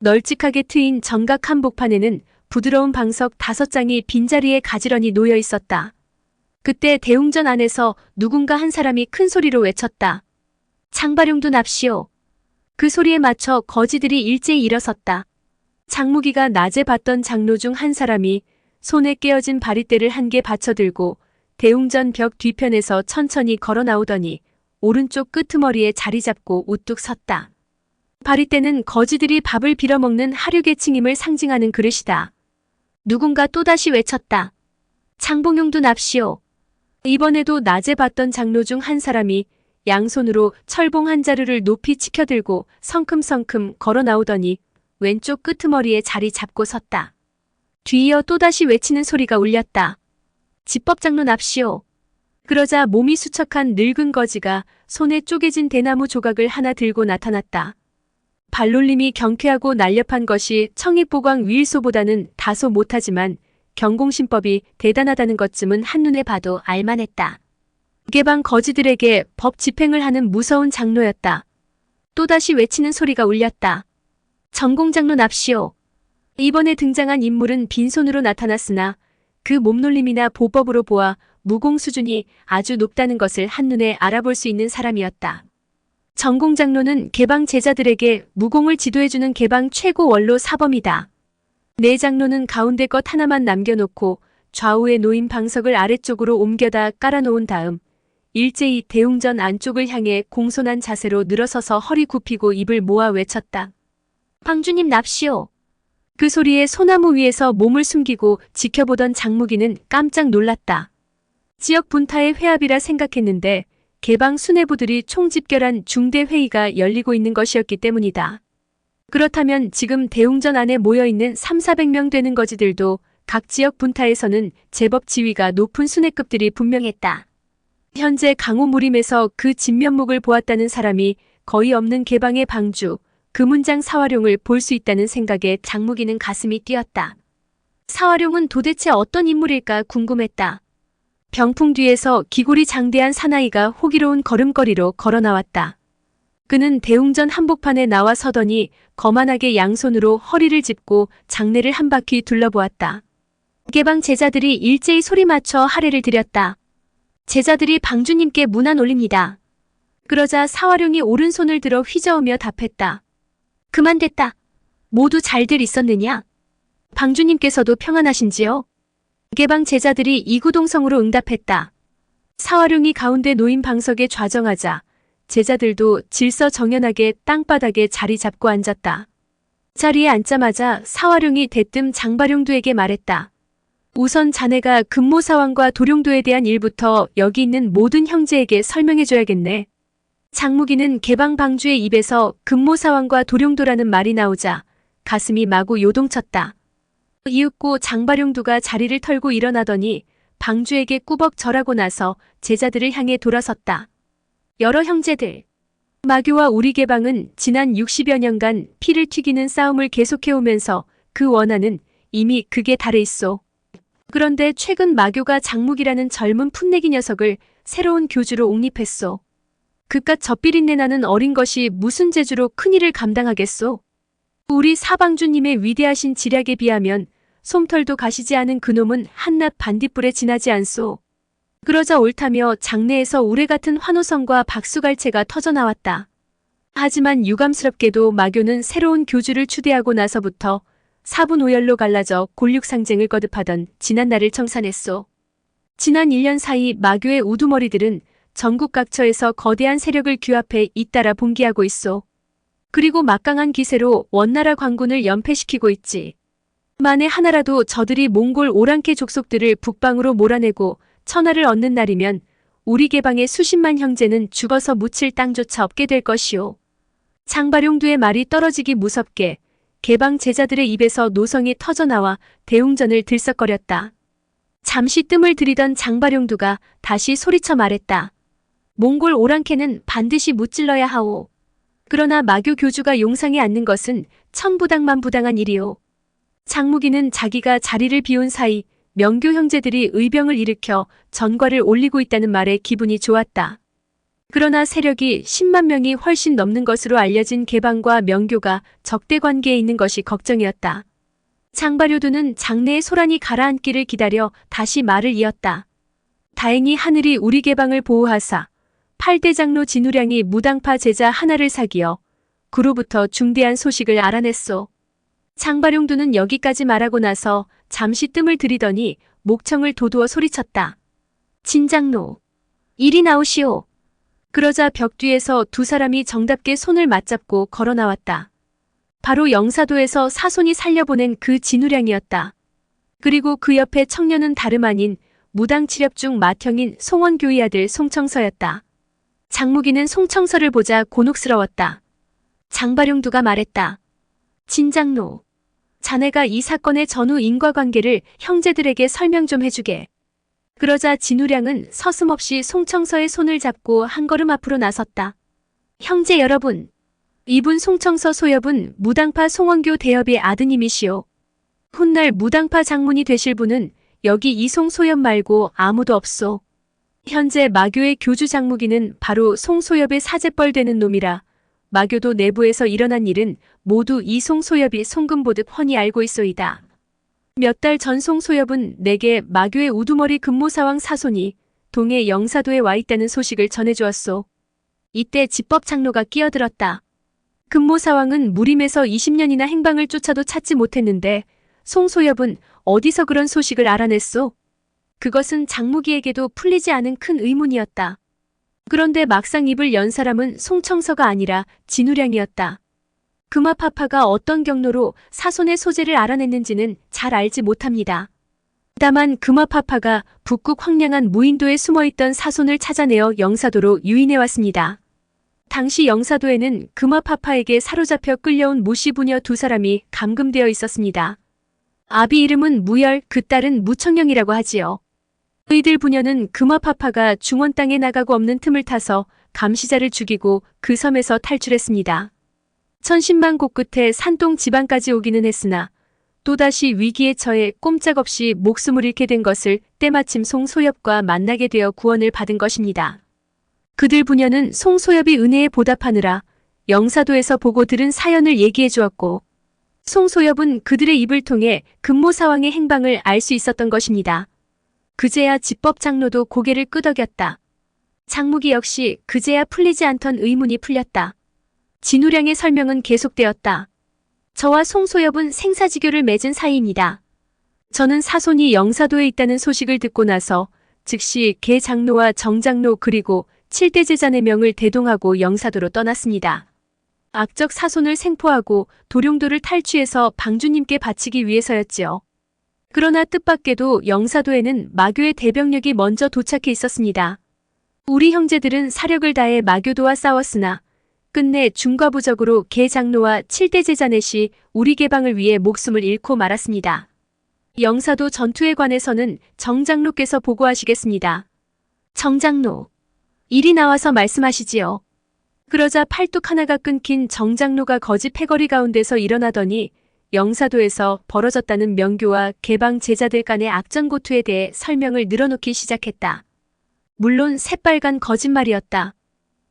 널찍하게 트인 정각 한복판에는 부드러운 방석 5장이 빈자리에 가지런히 놓여 있었다. 그때 대웅전 안에서 누군가 한 사람이 큰 소리로 외쳤다. 장바룡도 납시오. 그 소리에 맞춰 거지들이 일제히 일어섰다. 장무기가 낮에 봤던 장로 중 한 사람이 손에 깨어진 바리떼를 한 개 받쳐들고 대웅전 벽 뒤편에서 천천히 걸어 나오더니 오른쪽 끄트머리에 자리 잡고 우뚝 섰다. 바리떼는 거지들이 밥을 빌어먹는 하류계층임을 상징하는 그릇이다. 누군가 또다시 외쳤다. 장봉용도 납시오. 이번에도 낮에 봤던 장로 중 한 사람이 양손으로 철봉 한 자루를 높이 치켜들고 성큼성큼 걸어 나오더니 왼쪽 끄트머리에 자리 잡고 섰다. 뒤이어 또다시 외치는 소리가 울렸다. 집법장로 납시오. 그러자 몸이 수척한 늙은 거지가 손에 쪼개진 대나무 조각을 하나 들고 나타났다. 발놀림이 경쾌하고 날렵한 것이 청익보광 위일소보다는 다소 못하지만 경공신법이 대단하다는 것쯤은 한눈에 봐도 알만했다. 무게방 거지들에게 법 집행을 하는 무서운 장로였다. 또다시 외치는 소리가 울렸다. 전공장로 납시오. 이번에 등장한 인물은 빈손으로 나타났으나 그 몸놀림이나 보법으로 보아 무공 수준이 아주 높다는 것을 한눈에 알아볼 수 있는 사람이었다. 전공장로는 개방 제자들에게 무공을 지도해주는 개방 최고 원로 사범이다. 내 장로는 가운데 것 하나만 남겨놓고 좌우에 놓인 방석을 아래쪽으로 옮겨다 깔아놓은 다음 일제히 대웅전 안쪽을 향해 공손한 자세로 늘어서서 허리 굽히고 입을 모아 외쳤다. 방주님 납시오. 그 소리에 소나무 위에서 몸을 숨기고 지켜보던 장무기는 깜짝 놀랐다. 지역 분타의 회합이라 생각했는데 개방 수뇌부들이 총집결한 중대 회의가 열리고 있는 것이었기 때문이다. 그렇다면 지금 대웅전 안에 모여있는 3,400명 되는 거지들도 각 지역 분타에서는 제법 지위가 높은 수뇌급들이 분명했다. 현재 강호무림에서 그 진면목을 보았다는 사람이 거의 없는 개방의 방주, 금운장 사화룡을 볼 수 있다는 생각에 장무기는 가슴이 뛰었다. 사화룡은 도대체 어떤 인물일까 궁금했다. 병풍 뒤에서 기골이 장대한 사나이가 호기로운 걸음걸이로 걸어 나왔다. 그는 대웅전 한복판에 나와 서더니 거만하게 양손으로 허리를 짚고 장내를 한 바퀴 둘러보았다. 개방 제자들이 일제히 소리 맞춰 하례를 드렸다. 제자들이 방주님께 문안 올립니다. 그러자 사화룡이 오른손을 들어 휘저으며 답했다. 그만 됐다. 모두 잘들 있었느냐? 방주님께서도 평안하신지요? 개방 제자들이 이구동성으로 응답했다. 사화룡이 가운데 놓인 방석에 좌정하자 제자들도 질서정연하게 땅바닥에 자리 잡고 앉았다. 자리에 앉자마자 사화룡이 대뜸 장바룡도에게 말했다. 우선 자네가 금모사왕과 도룡도에 대한 일부터 여기 있는 모든 형제에게 설명해줘야겠네. 장무기는 개방방주의 입에서 금모사왕과 도룡도라는 말이 나오자 가슴이 마구 요동쳤다. 이윽고 장바룡도가 자리를 털고 일어나더니 방주에게 꾸벅 절하고 나서 제자들을 향해 돌아섰다. 여러 형제들, 마교와 우리 개방은 지난 60여 년간 피를 튀기는 싸움을 계속해오면서 그 원한은 이미 극에 달해 있소. 그런데 최근 마교가 장묵이라는 젊은 풋내기 녀석을 새로운 교주로 옹립했소. 그깟 젖비린내 나는 어린 것이 무슨 재주로 큰일을 감당하겠소. 우리 사방주님의 위대하신 지략에 비하면 솜털도 가시지 않은 그놈은 한낱 반딧불에 지나지 않소. 그러자 옳다며 장내에서 우레같은 환호성과 박수갈채가 터져나왔다. 하지만 유감스럽게도 마교는 새로운 교주를 추대하고 나서부터 사분오열로 갈라져 골육상쟁을 거듭하던 지난날을 청산했소. 지난 1년 사이 마교의 우두머리들은 전국 각처에서 거대한 세력을 규합해 잇따라 봉기하고 있소. 그리고 막강한 기세로 원나라 광군을 연패시키고 있지. 만에 하나라도 저들이 몽골 오랑캐 족속들을 북방으로 몰아내고 천하를 얻는 날이면 우리 개방의 수십만 형제는 죽어서 묻힐 땅조차 없게 될 것이오. 장바룡두의 말이 떨어지기 무섭게 개방 제자들의 입에서 노성이 터져나와 대웅전을 들썩거렸다. 잠시 뜸을 들이던 장바룡두가 다시 소리쳐 말했다. 몽골 오랑캐는 반드시 무찔러야 하오. 그러나 마교 교주가 용상에 앉는 것은 천부당만부당한 일이오. 장무기는 자기가 자리를 비운 사이 명교 형제들이 의병을 일으켜 전과를 올리고 있다는 말에 기분이 좋았다. 그러나 세력이 10만 명이 훨씬 넘는 것으로 알려진 개방과 명교가 적대 관계에 있는 것이 걱정이었다. 장바료두는 장내의 소란이 가라앉기를 기다려 다시 말을 이었다. 다행히 하늘이 우리 개방을 보호하사 8대 장로 진우량이 무당파 제자 하나를 사기어 그로부터 중대한 소식을 알아냈소. 장바룡두는 여기까지 말하고 나서 잠시 뜸을 들이더니 목청을 도두어 소리쳤다. 진장로, 이리 나오시오. 그러자 벽 뒤에서 두 사람이 정답게 손을 맞잡고 걸어 나왔다. 바로 영사도에서 사손이 살려보낸 그 진우량이었다. 그리고 그 옆에 청년은 다름 아닌 무당치렵 중 맏형인 송원교의 아들 송청서였다. 장무기는 송청서를 보자 곤혹스러웠다. 장바룡두가 말했다. 진장로, 자네가 이 사건의 전후 인과관계를 형제들에게 설명 좀 해주게. 그러자 진우량은 서슴없이 송청서의 손을 잡고 한 걸음 앞으로 나섰다. 형제 여러분, 이분 송청서 소엽은 무당파 송원교 대엽의 아드님이시오. 훗날 무당파 장문이 되실 분은 여기 이송 소엽 말고 아무도 없소. 현재 마교의 교주 장무기는 바로 송소엽의 사제뻘 되는 놈이라 마교도 내부에서 일어난 일은 모두 이 송소엽이 송금보듯 훤히 알고 있소이다. 몇 달 전 송소엽은 내게 마교의 우두머리 금모사왕 사손이 동해 영사도에 와 있다는 소식을 전해주었소. 이때 집법장로가 끼어들었다. 금모사왕은 무림에서 20년이나 행방을 쫓아도 찾지 못했는데 송소엽은 어디서 그런 소식을 알아냈소? 그것은 장무기에게도 풀리지 않은 큰 의문이었다. 그런데 막상 입을 연 사람은 송청서가 아니라 진우량이었다. 금화파파가 어떤 경로로 사손의 소재를 알아냈는지는 잘 알지 못합니다. 다만 금화파파가 북극 황량한 무인도에 숨어있던 사손을 찾아내어 영사도로 유인해왔습니다. 당시 영사도에는 금화파파에게 사로잡혀 끌려온 무시부녀 두 사람이 감금되어 있었습니다. 아비 이름은 무열, 그 딸은 무청령이라고 하지요. 의들 부녀는 금화파파가 중원 땅에 나가고 없는 틈을 타서 감시자를 죽이고 그 섬에서 탈출했습니다. 천신만고 끝에 산동 지방까지 오기는 했으나 또다시 위기에 처해 꼼짝없이 목숨을 잃게 된 것을 때마침 송소엽과 만나게 되어 구원을 받은 것입니다. 그들 부녀는 송소엽이 은혜에 보답하느라 영사도에서 보고 들은 사연을 얘기해 주었고 송소엽은 그들의 입을 통해 금모사왕의 행방을 알 수 있었던 것입니다. 그제야 집법장로도 고개를 끄덕였다. 장무기 역시 그제야 풀리지 않던 의문이 풀렸다. 진우량의 설명은 계속되었다. 저와 송소엽은 생사지교를 맺은 사이입니다. 저는 사손이 영사도에 있다는 소식을 듣고 나서 즉시 개 장로와 정장로 그리고 7대 제자 4명을 대동하고 영사도로 떠났습니다. 악적 사손을 생포하고 도룡도를 탈취해서 방주님께 바치기 위해서였지요. 그러나 뜻밖에도 영사도에는 마교의 대병력이 먼저 도착해 있었습니다. 우리 형제들은 사력을 다해 마교도와 싸웠으나 끝내 중과부적으로 개 장로와 7대 제자 넷이 우리 개방을 위해 목숨을 잃고 말았습니다. 영사도 전투에 관해서는 정장로께서 보고하시겠습니다. 정장로, 이리 나와서 말씀하시지요. 그러자 팔뚝 하나가 끊긴 정장로가 거지 패거리 가운데서 일어나더니 영사도에서 벌어졌다는 명교와 개방 제자들 간의 악전고투에 대해 설명을 늘어놓기 시작했다. 물론 새빨간 거짓말이었다.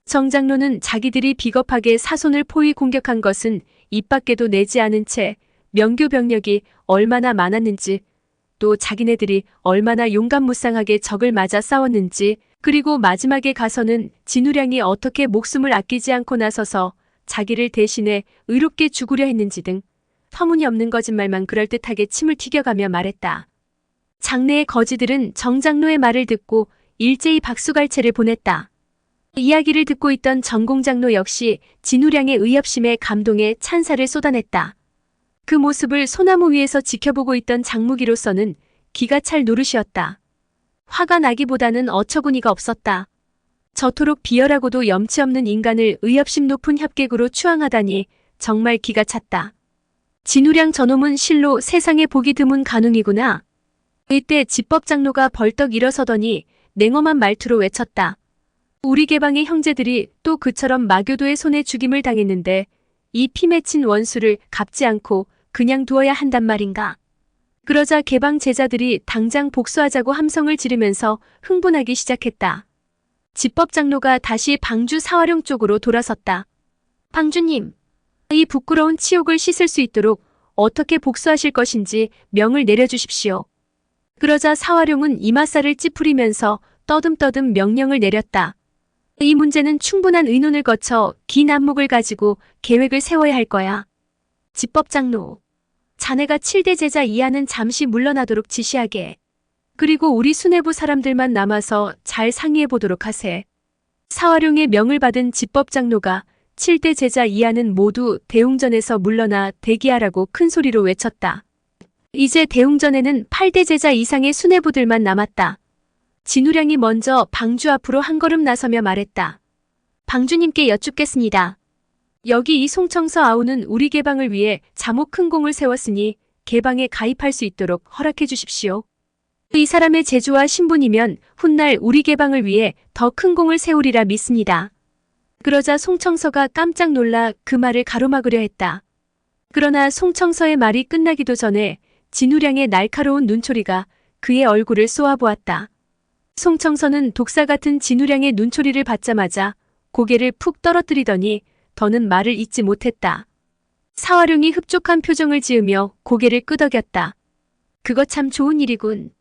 정장로는 자기들이 비겁하게 사손을 포위 공격한 것은 입 밖에도 내지 않은 채 명교 병력이 얼마나 많았는지 또 자기네들이 얼마나 용감무쌍하게 적을 맞아 싸웠는지 그리고 마지막에 가서는 진우량이 어떻게 목숨을 아끼지 않고 나서서 자기를 대신해 의롭게 죽으려 했는지 등 터무니없는 거짓말만 그럴듯하게 침을 튀겨가며 말했다. 장내의 거지들은 정장로의 말을 듣고 일제히 박수갈채를 보냈다. 이야기를 듣고 있던 정공장로 역시 진우량의 의협심에 감동해 찬사를 쏟아냈다. 그 모습을 소나무 위에서 지켜보고 있던 장무기로서는 기가 찰 노릇이었다. 화가 나기보다는 어처구니가 없었다. 저토록 비열하고도 염치 없는 인간을 의협심 높은 협객으로 추앙하다니 정말 기가 찼다. 진우량 저놈은 실로 세상에 보기 드문 간웅이구나. 이때 집법장로가 벌떡 일어서더니 냉엄한 말투로 외쳤다. 우리 개방의 형제들이 또 그처럼 마교도의 손에 죽임을 당했는데 이 피 맺힌 원수를 갚지 않고 그냥 두어야 한단 말인가. 그러자 개방 제자들이 당장 복수하자고 함성을 지르면서 흥분하기 시작했다. 집법장로가 다시 방주 사화룡 쪽으로 돌아섰다. 방주님, 이 부끄러운 치욕을 씻을 수 있도록 어떻게 복수하실 것인지 명을 내려주십시오. 그러자 사화룡은 이마살을 찌푸리면서 떠듬떠듬 명령을 내렸다. 이 문제는 충분한 의논을 거쳐 긴 안목을 가지고 계획을 세워야 할 거야. 집법장로, 자네가 7대 제자 이하는 잠시 물러나도록 지시하게. 그리고 우리 수뇌부 사람들만 남아서 잘 상의해보도록 하세. 사화룡의 명을 받은 집법장로가 7대 제자 이하는 모두 대웅전에서 물러나 대기하라고 큰 소리로 외쳤다. 이제 대웅전에는 8대 제자 이상의 수뇌부들만 남았다. 진우량이 먼저 방주 앞으로 한 걸음 나서며 말했다. 방주님께 여쭙겠습니다. 여기 이 송청서 아우는 우리 개방을 위해 자목 큰 공을 세웠으니 개방에 가입할 수 있도록 허락해 주십시오. 이 사람의 재주와 신분이면 훗날 우리 개방을 위해 더 큰 공을 세우리라 믿습니다. 그러자 송청서가 깜짝 놀라 그 말을 가로막으려 했다. 그러나 송청서의 말이 끝나기도 전에 진우량의 날카로운 눈초리가 그의 얼굴을 쏘아보았다. 송청서는 독사 같은 진우량의 눈초리를 받자마자 고개를 푹 떨어뜨리더니 더는 말을 잇지 못했다. 사화룡이 흡족한 표정을 지으며 고개를 끄덕였다. 그거 참 좋은 일이군.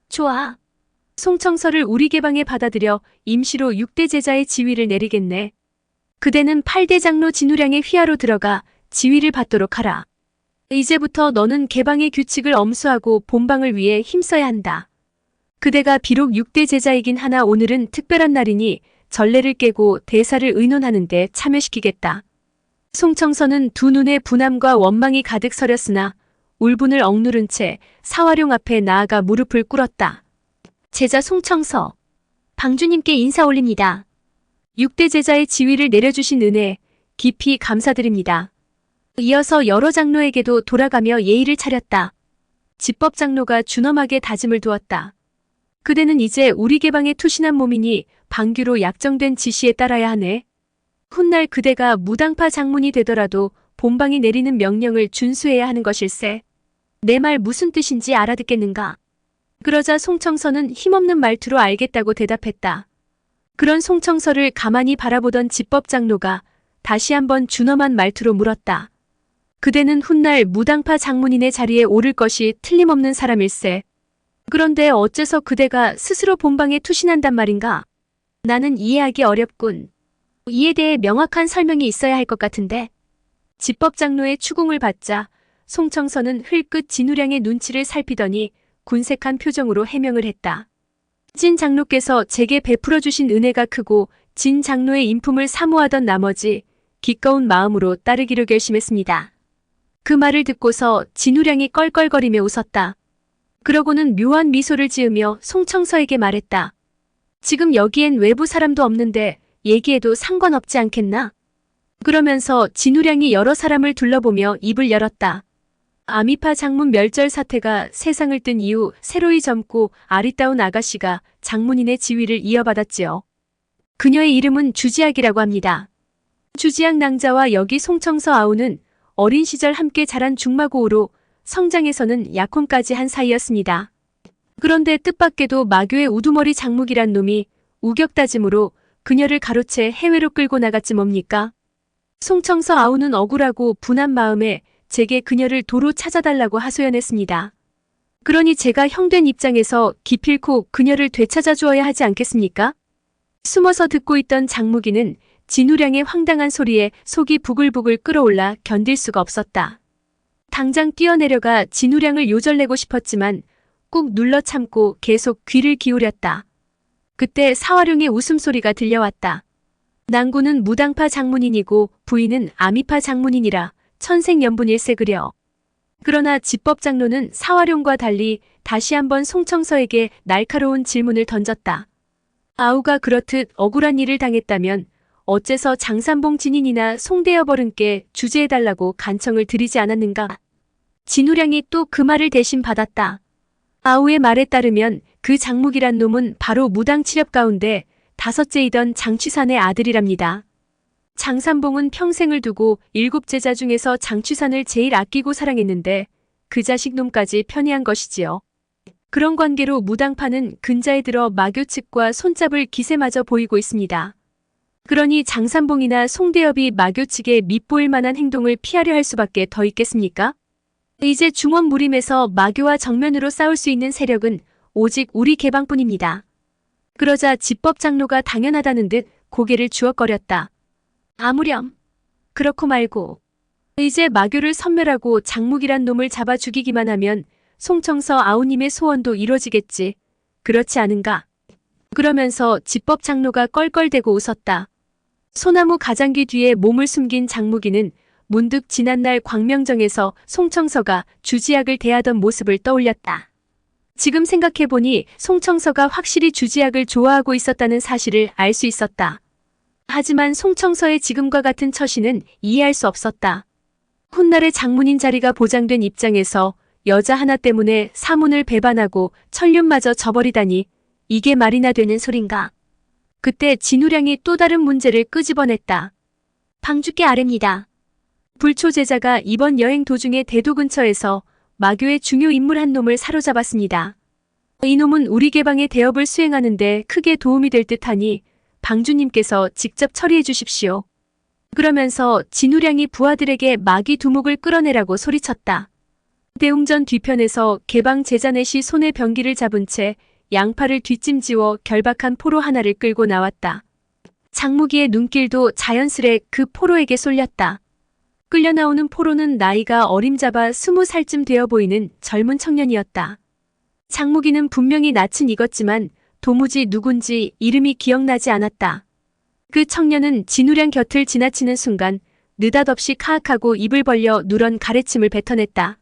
좋아. 송청서를 우리 개방에 받아들여 임시로 6대 제자의 지위를 내리겠네. 그대는 8대 장로 진우량의 휘하로 들어가 지위를 받도록 하라. 이제부터 너는 개방의 규칙을 엄수하고 본방을 위해 힘써야 한다. 그대가 비록 6대 제자이긴 하나 오늘은 특별한 날이니 전례를 깨고 대사를 의논하는데 참여시키겠다. 송청서는 두 눈에 분함과 원망이 가득 서렸으나 울분을 억누른 채 사화룡 앞에 나아가 무릎을 꿇었다. 제자 송청서, 방주님께 인사 올립니다. 6대 제자의 지위를 내려주신 은혜 깊이 감사드립니다. 이어서 여러 장로에게도 돌아가며 예의를 차렸다. 집법장로가 준엄하게 다짐을 두었다. 그대는 이제 우리 개방에 투신한 몸이니 방규로 약정된 지시에 따라야 하네. 훗날 그대가 무당파 장문이 되더라도 본방이 내리는 명령을 준수해야 하는 것일세. 내 말 무슨 뜻인지 알아듣겠는가? 그러자 송청서는 힘없는 말투로 알겠다고 대답했다. 그런 송청서를 가만히 바라보던 집법장로가 다시 한번 준엄한 말투로 물었다. 그대는 훗날 무당파 장문인의 자리에 오를 것이 틀림없는 사람일세. 그런데 어째서 그대가 스스로 본방에 투신한단 말인가? 나는 이해하기 어렵군. 이에 대해 명확한 설명이 있어야 할 것 같은데. 집법장로의 추궁을 받자 송청서는 흘끗 진우량의 눈치를 살피더니 군색한 표정으로 해명을 했다. 진 장로께서 제게 베풀어 주신 은혜가 크고 진 장로의 인품을 사모하던 나머지 기꺼운 마음으로 따르기로 결심했습니다. 그 말을 듣고서 진우량이 껄껄거리며 웃었다. 그러고는 묘한 미소를 지으며 송청서에게 말했다. 지금 여기엔 외부 사람도 없는데 얘기해도 상관없지 않겠나? 그러면서 진우량이 여러 사람을 둘러보며 입을 열었다. 아미파 장문 멸절 사태가 세상을 뜬 이후 새로이 젊고 아리따운 아가씨가 장문인의 지위를 이어받았지요. 그녀의 이름은 주지학이라고 합니다. 주지학 낭자와 여기 송청서 아우는 어린 시절 함께 자란 중마고우로 성장에서는 약혼까지 한 사이였습니다. 그런데 뜻밖에도 마교의 우두머리 장묵이란 놈이 우격다짐으로 그녀를 가로채 해외로 끌고 나갔지 뭡니까? 송청서 아우는 억울하고 분한 마음에 제게 그녀를 도로 찾아달라고 하소연했습니다. 그러니 제가 형된 입장에서 기필코 그녀를 되찾아 주어야 하지 않겠습니까? 숨어서 듣고 있던 장무기는 진우량의 황당한 소리에 속이 부글부글 끓어올라 견딜 수가 없었다. 당장 뛰어내려가 진우량을 요절내고 싶었지만 꾹 눌러 참고 계속 귀를 기울였다. 그때 사화룡의 웃음소리가 들려왔다. 낭구는 무당파 장문인이고 부인은 아미파 장문인이라 천생연분일세 그려. 그러나 집법장로는 사화룡과 달리 다시 한번 송청서에게 날카로운 질문을 던졌다. 아우가 그렇듯 억울한 일을 당했다면 어째서 장산봉 진인이나 송대엽 어른께 주재해달라고 간청을 드리지 않았는가? 진우량이 또 그 말을 대신 받았다. 아우의 말에 따르면 그 장묵이란 놈은 바로 무당 칠엽 가운데 다섯째이던 장취산의 아들이랍니다. 장산봉은 평생을 두고 7제자 중에서 장취산을 제일 아끼고 사랑했는데 그 자식 놈까지 편애한 것이지요. 그런 관계로 무당파는 근자에 들어 마교 측과 손잡을 기세마저 보이고 있습니다. 그러니 장산봉이나 송대엽이 마교 측에 밉보일 만한 행동을 피하려 할 수밖에 더 있겠습니까? 이제 중원무림에서 마교와 정면으로 싸울 수 있는 세력은 오직 우리 개방뿐입니다. 그러자 집법장로가 당연하다는 듯 고개를 주걱거렸다. 아무렴. 그렇고 말고. 이제 마교를 섬멸하고 장묵이란 놈을 잡아 죽이기만 하면 송청서 아우님의 소원도 이루어지겠지. 그렇지 않은가? 그러면서 집법장로가 껄껄대고 웃었다. 소나무 가장귀 뒤에 몸을 숨긴 장무기는 문득 지난날 광명정에서 송청서가 주지학을 대하던 모습을 떠올렸다. 지금 생각해보니 송청서가 확실히 주지학을 좋아하고 있었다는 사실을 알 수 있었다. 하지만 송청서의 지금과 같은 처신은 이해할 수 없었다. 훗날의 장문인 자리가 보장된 입장에서 여자 하나 때문에 사문을 배반하고 천륜마저 져버리다니 이게 말이나 되는 소린가. 그때 진우량이 또 다른 문제를 끄집어냈다. 방주께 아뢰입니다. 불초 제자가 이번 여행 도중에 대도 근처에서 마교의 중요 인물 한 놈을 사로잡았습니다. 이놈은 우리 개방의 대업을 수행하는데 크게 도움이 될 듯하니 방주님께서 직접 처리해 주십시오. 그러면서 진우량이 부하들에게 마귀 두목을 끌어내라고 소리쳤다. 대웅전 뒤편에서 개방 제자넷이 손에 병기를 잡은 채 양팔을 뒷짐지워 결박한 포로 하나를 끌고 나왔다. 장무기의 눈길도 자연스레 그 포로에게 쏠렸다. 끌려 나오는 포로는 나이가 어림잡아 20살쯤 되어 보이는 젊은 청년이었다. 장무기는 분명히 낯은 익었지만 도무지 누군지 이름이 기억나지 않았다. 그 청년은 진우량 곁을 지나치는 순간 느닷없이 카악하고 입을 벌려 누런 가래침을 뱉어냈다.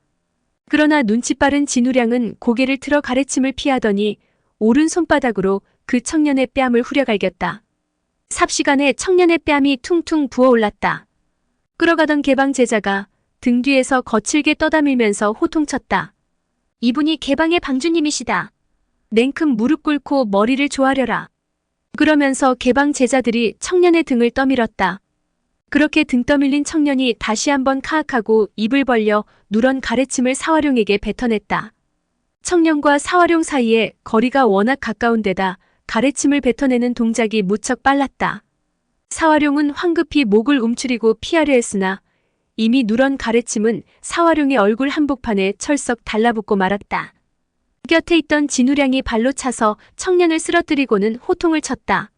그러나 눈치 빠른 진우량은 고개를 틀어 가래침을 피하더니 오른 손바닥으로 그 청년의 뺨을 후려갈겼다. 삽시간에 청년의 뺨이 퉁퉁 부어올랐다. 끌어가던 개방 제자가 등 뒤에서 거칠게 떠다밀면서 호통쳤다. 이분이 개방의 방주님이시다. 냉큼 무릎 꿇고 머리를 조아려라. 그러면서 개방 제자들이 청년의 등을 떠밀었다. 그렇게 등 떠밀린 청년이 다시 한번 카악하고 입을 벌려 누런 가래침을 사화룡에게 뱉어냈다. 청년과 사화룡 사이에 거리가 워낙 가까운 데다 가래침을 뱉어내는 동작이 무척 빨랐다. 사화룡은 황급히 목을 움츠리고 피하려 했으나 이미 누런 가래침은 사화룡의 얼굴 한복판에 철썩 달라붙고 말았다. 곁에 있던 진우량이 발로 차서 청년을 쓰러뜨리고는 호통을 쳤다.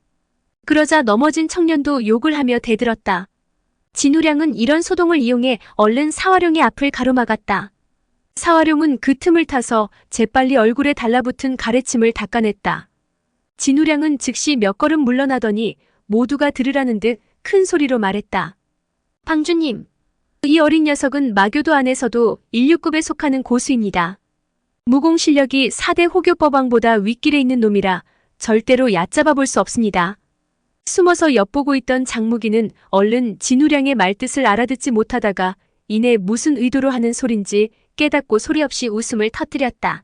그러자 넘어진 청년도 욕을 하며 대들었다. 진우량은 이런 소동을 이용해 얼른 사화룡의 앞을 가로막았다. 사화룡은 그 틈을 타서 재빨리 얼굴에 달라붙은 가래침을 닦아냈다. 진우량은 즉시 몇 걸음 물러나더니 모두가 들으라는 듯 큰 소리로 말했다. 방주님, 이 어린 녀석은 마교도 안에서도 인류급에 속하는 고수입니다. 무공 실력이 4대 호교법왕보다 윗길에 있는 놈이라 절대로 얕잡아 볼 수 없습니다. 숨어서 엿보고 있던 장무기는 얼른 진우량의 말뜻을 알아듣지 못하다가 이내 무슨 의도로 하는 소린지 깨닫고 소리 없이 웃음을 터뜨렸다.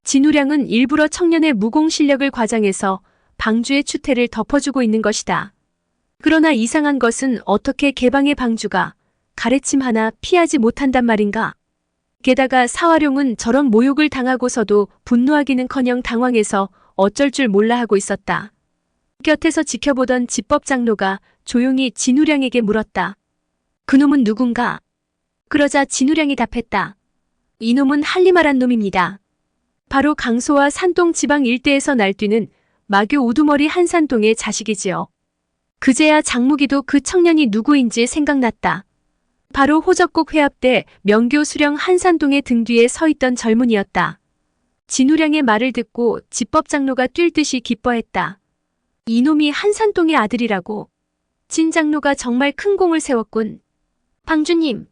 진우량은 일부러 청년의 무공 실력을 과장해서 방주의 추태를 덮어주고 있는 것이다. 그러나 이상한 것은 어떻게 개방의 방주가 가래침 하나 피하지 못한단 말인가. 게다가 사화룡은 저런 모욕을 당하고서도 분노하기는커녕 당황해서 어쩔 줄 몰라 하고 있었다. 곁에서 지켜보던 집법장로가 조용히 진우량에게 물었다. 그놈은 누군가? 그러자 진우량이 답했다. 이놈은 한리마란 놈입니다. 바로 강소와 산동 지방 일대에서 날뛰는 마교 우두머리 한산동의 자식이지요. 그제야 장무기도 그 청년이 누구인지 생각났다. 바로 호적국 회합대 명교 수령 한산동의 등 뒤에 서 있던 젊은이였다. 진우량의 말을 듣고 집법장로가 뛸 듯이 기뻐했다. 이놈이 한산동의 아들이라고. 진 장로가 정말 큰 공을 세웠군. 방주님,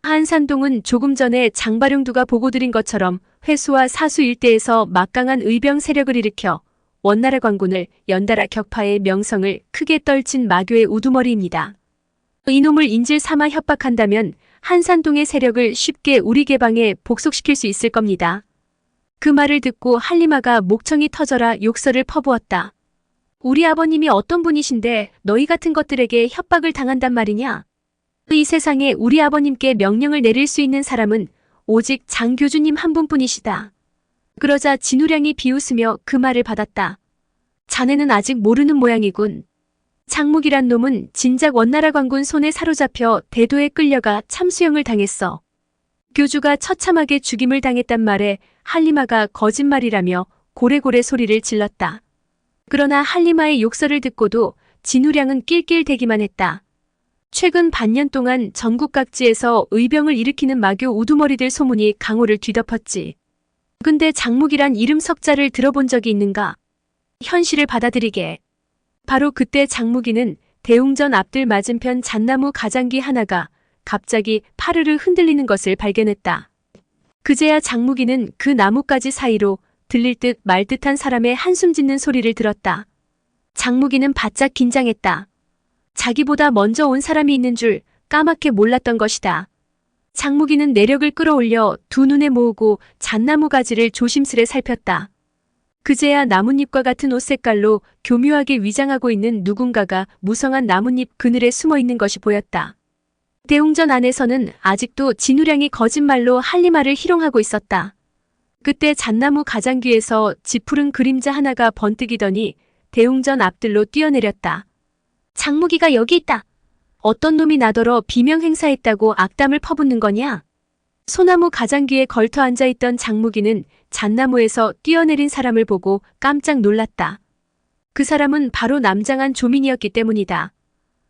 한산동은 조금 전에 장바룡두가 보고드린 것처럼 회수와 사수 일대에서 막강한 의병 세력을 일으켜 원나라 관군을 연달아 격파해 명성을 크게 떨친 마교의 우두머리입니다. 이놈을 인질 삼아 협박한다면 한산동의 세력을 쉽게 우리 개방에 복속시킬 수 있을 겁니다. 그 말을 듣고 한리마가 목청이 터져라 욕설을 퍼부었다. 우리 아버님이 어떤 분이신데 너희 같은 것들에게 협박을 당한단 말이냐? 이 세상에 우리 아버님께 명령을 내릴 수 있는 사람은 오직 장교주님 한 분뿐이시다. 그러자 진우량이 비웃으며 그 말을 받았다. 자네는 아직 모르는 모양이군. 장무기란 놈은 진작 원나라 관군 손에 사로잡혀 대도에 끌려가 참수형을 당했어. 교주가 처참하게 죽임을 당했단 말에 한리마가 거짓말이라며 고래고래 소리를 질렀다. 그러나 한리마의 욕설을 듣고도 진우량은 낄낄대기만 했다. 최근 반년 동안 전국 각지에서 의병을 일으키는 마교 우두머리들 소문이 강호를 뒤덮었지. 근데 장무기란 이름 석자를 들어본 적이 있는가? 현실을 받아들이게. 바로 그때 장무기는 대웅전 앞들 맞은편 잣나무 가장기 하나가 갑자기 파르르 흔들리는 것을 발견했다. 그제야 장무기는 그 나뭇가지 사이로 들릴 듯 말 듯한 사람의 한숨 짓는 소리를 들었다. 장무기는 바짝 긴장했다. 자기보다 먼저 온 사람이 있는 줄 까맣게 몰랐던 것이다. 장무기는 내력을 끌어올려 두 눈에 모으고 잣나무 가지를 조심스레 살폈다. 그제야 나뭇잎과 같은 옷 색깔로 교묘하게 위장하고 있는 누군가가 무성한 나뭇잎 그늘에 숨어 있는 것이 보였다. 대웅전 안에서는 아직도 진우량이 거짓말로 할리마를 희롱하고 있었다. 그때 잣나무 가장귀에서 지푸른 그림자 하나가 번뜩이더니 대웅전 앞들로 뛰어내렸다. 장무기가 여기 있다. 어떤 놈이 나더러 비명 행사했다고 악담을 퍼붓는 거냐? 소나무 가장귀에 걸터 앉아있던 장무기는 잣나무에서 뛰어내린 사람을 보고 깜짝 놀랐다. 그 사람은 바로 남장한 조민이었기 때문이다.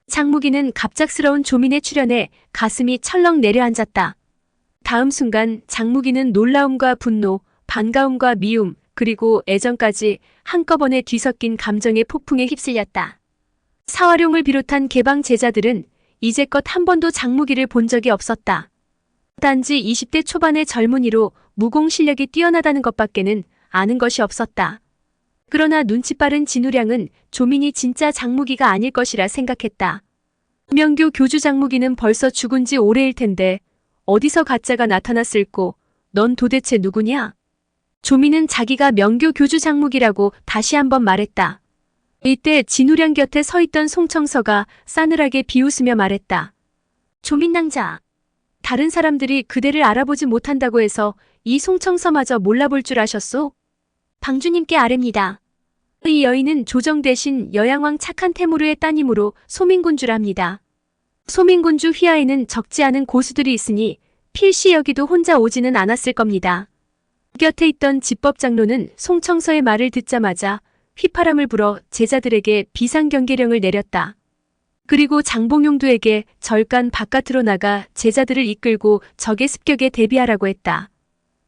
장무기는 갑작스러운 조민의 출현에 가슴이 철렁 내려앉았다. 다음 순간 장무기는 놀라움과 분노, 반가움과 미움, 그리고 애정까지 한꺼번에 뒤섞인 감정의 폭풍에 휩쓸렸다. 사화룡을 비롯한 개방 제자들은 이제껏 한 번도 장무기를 본 적이 없었다. 단지 20대 초반의 젊은이로 무공 실력이 뛰어나다는 것밖에는 아는 것이 없었다. 그러나 눈치 빠른 진우량은 조민이 진짜 장무기가 아닐 것이라 생각했다. 명교 교주 장무기는 벌써 죽은 지 오래일 텐데 어디서 가짜가 나타났을꼬? 넌 도대체 누구냐? 조민은 자기가 명교 교주 장무기라고 다시 한번 말했다. 이때 진우량 곁에 서 있던 송청서가 싸늘하게 비웃으며 말했다. 조민낭자. 다른 사람들이 그대를 알아보지 못한다고 해서 이 송청서마저 몰라볼 줄 아셨소? 방주님께 아뢰입니다. 이 여인은 조정 대신 여양왕 착한 태무르의 따님으로 소민군주랍니다. 소민군주 휘하에는 적지 않은 고수들이 있으니 필시 여기도 혼자 오지는 않았을 겁니다. 곁에 있던 집법장로는 송청서의 말을 듣자마자 휘파람을 불어 제자들에게 비상경계령을 내렸다. 그리고 장봉용두에게 절간 바깥으로 나가 제자들을 이끌고 적의 습격에 대비하라고 했다.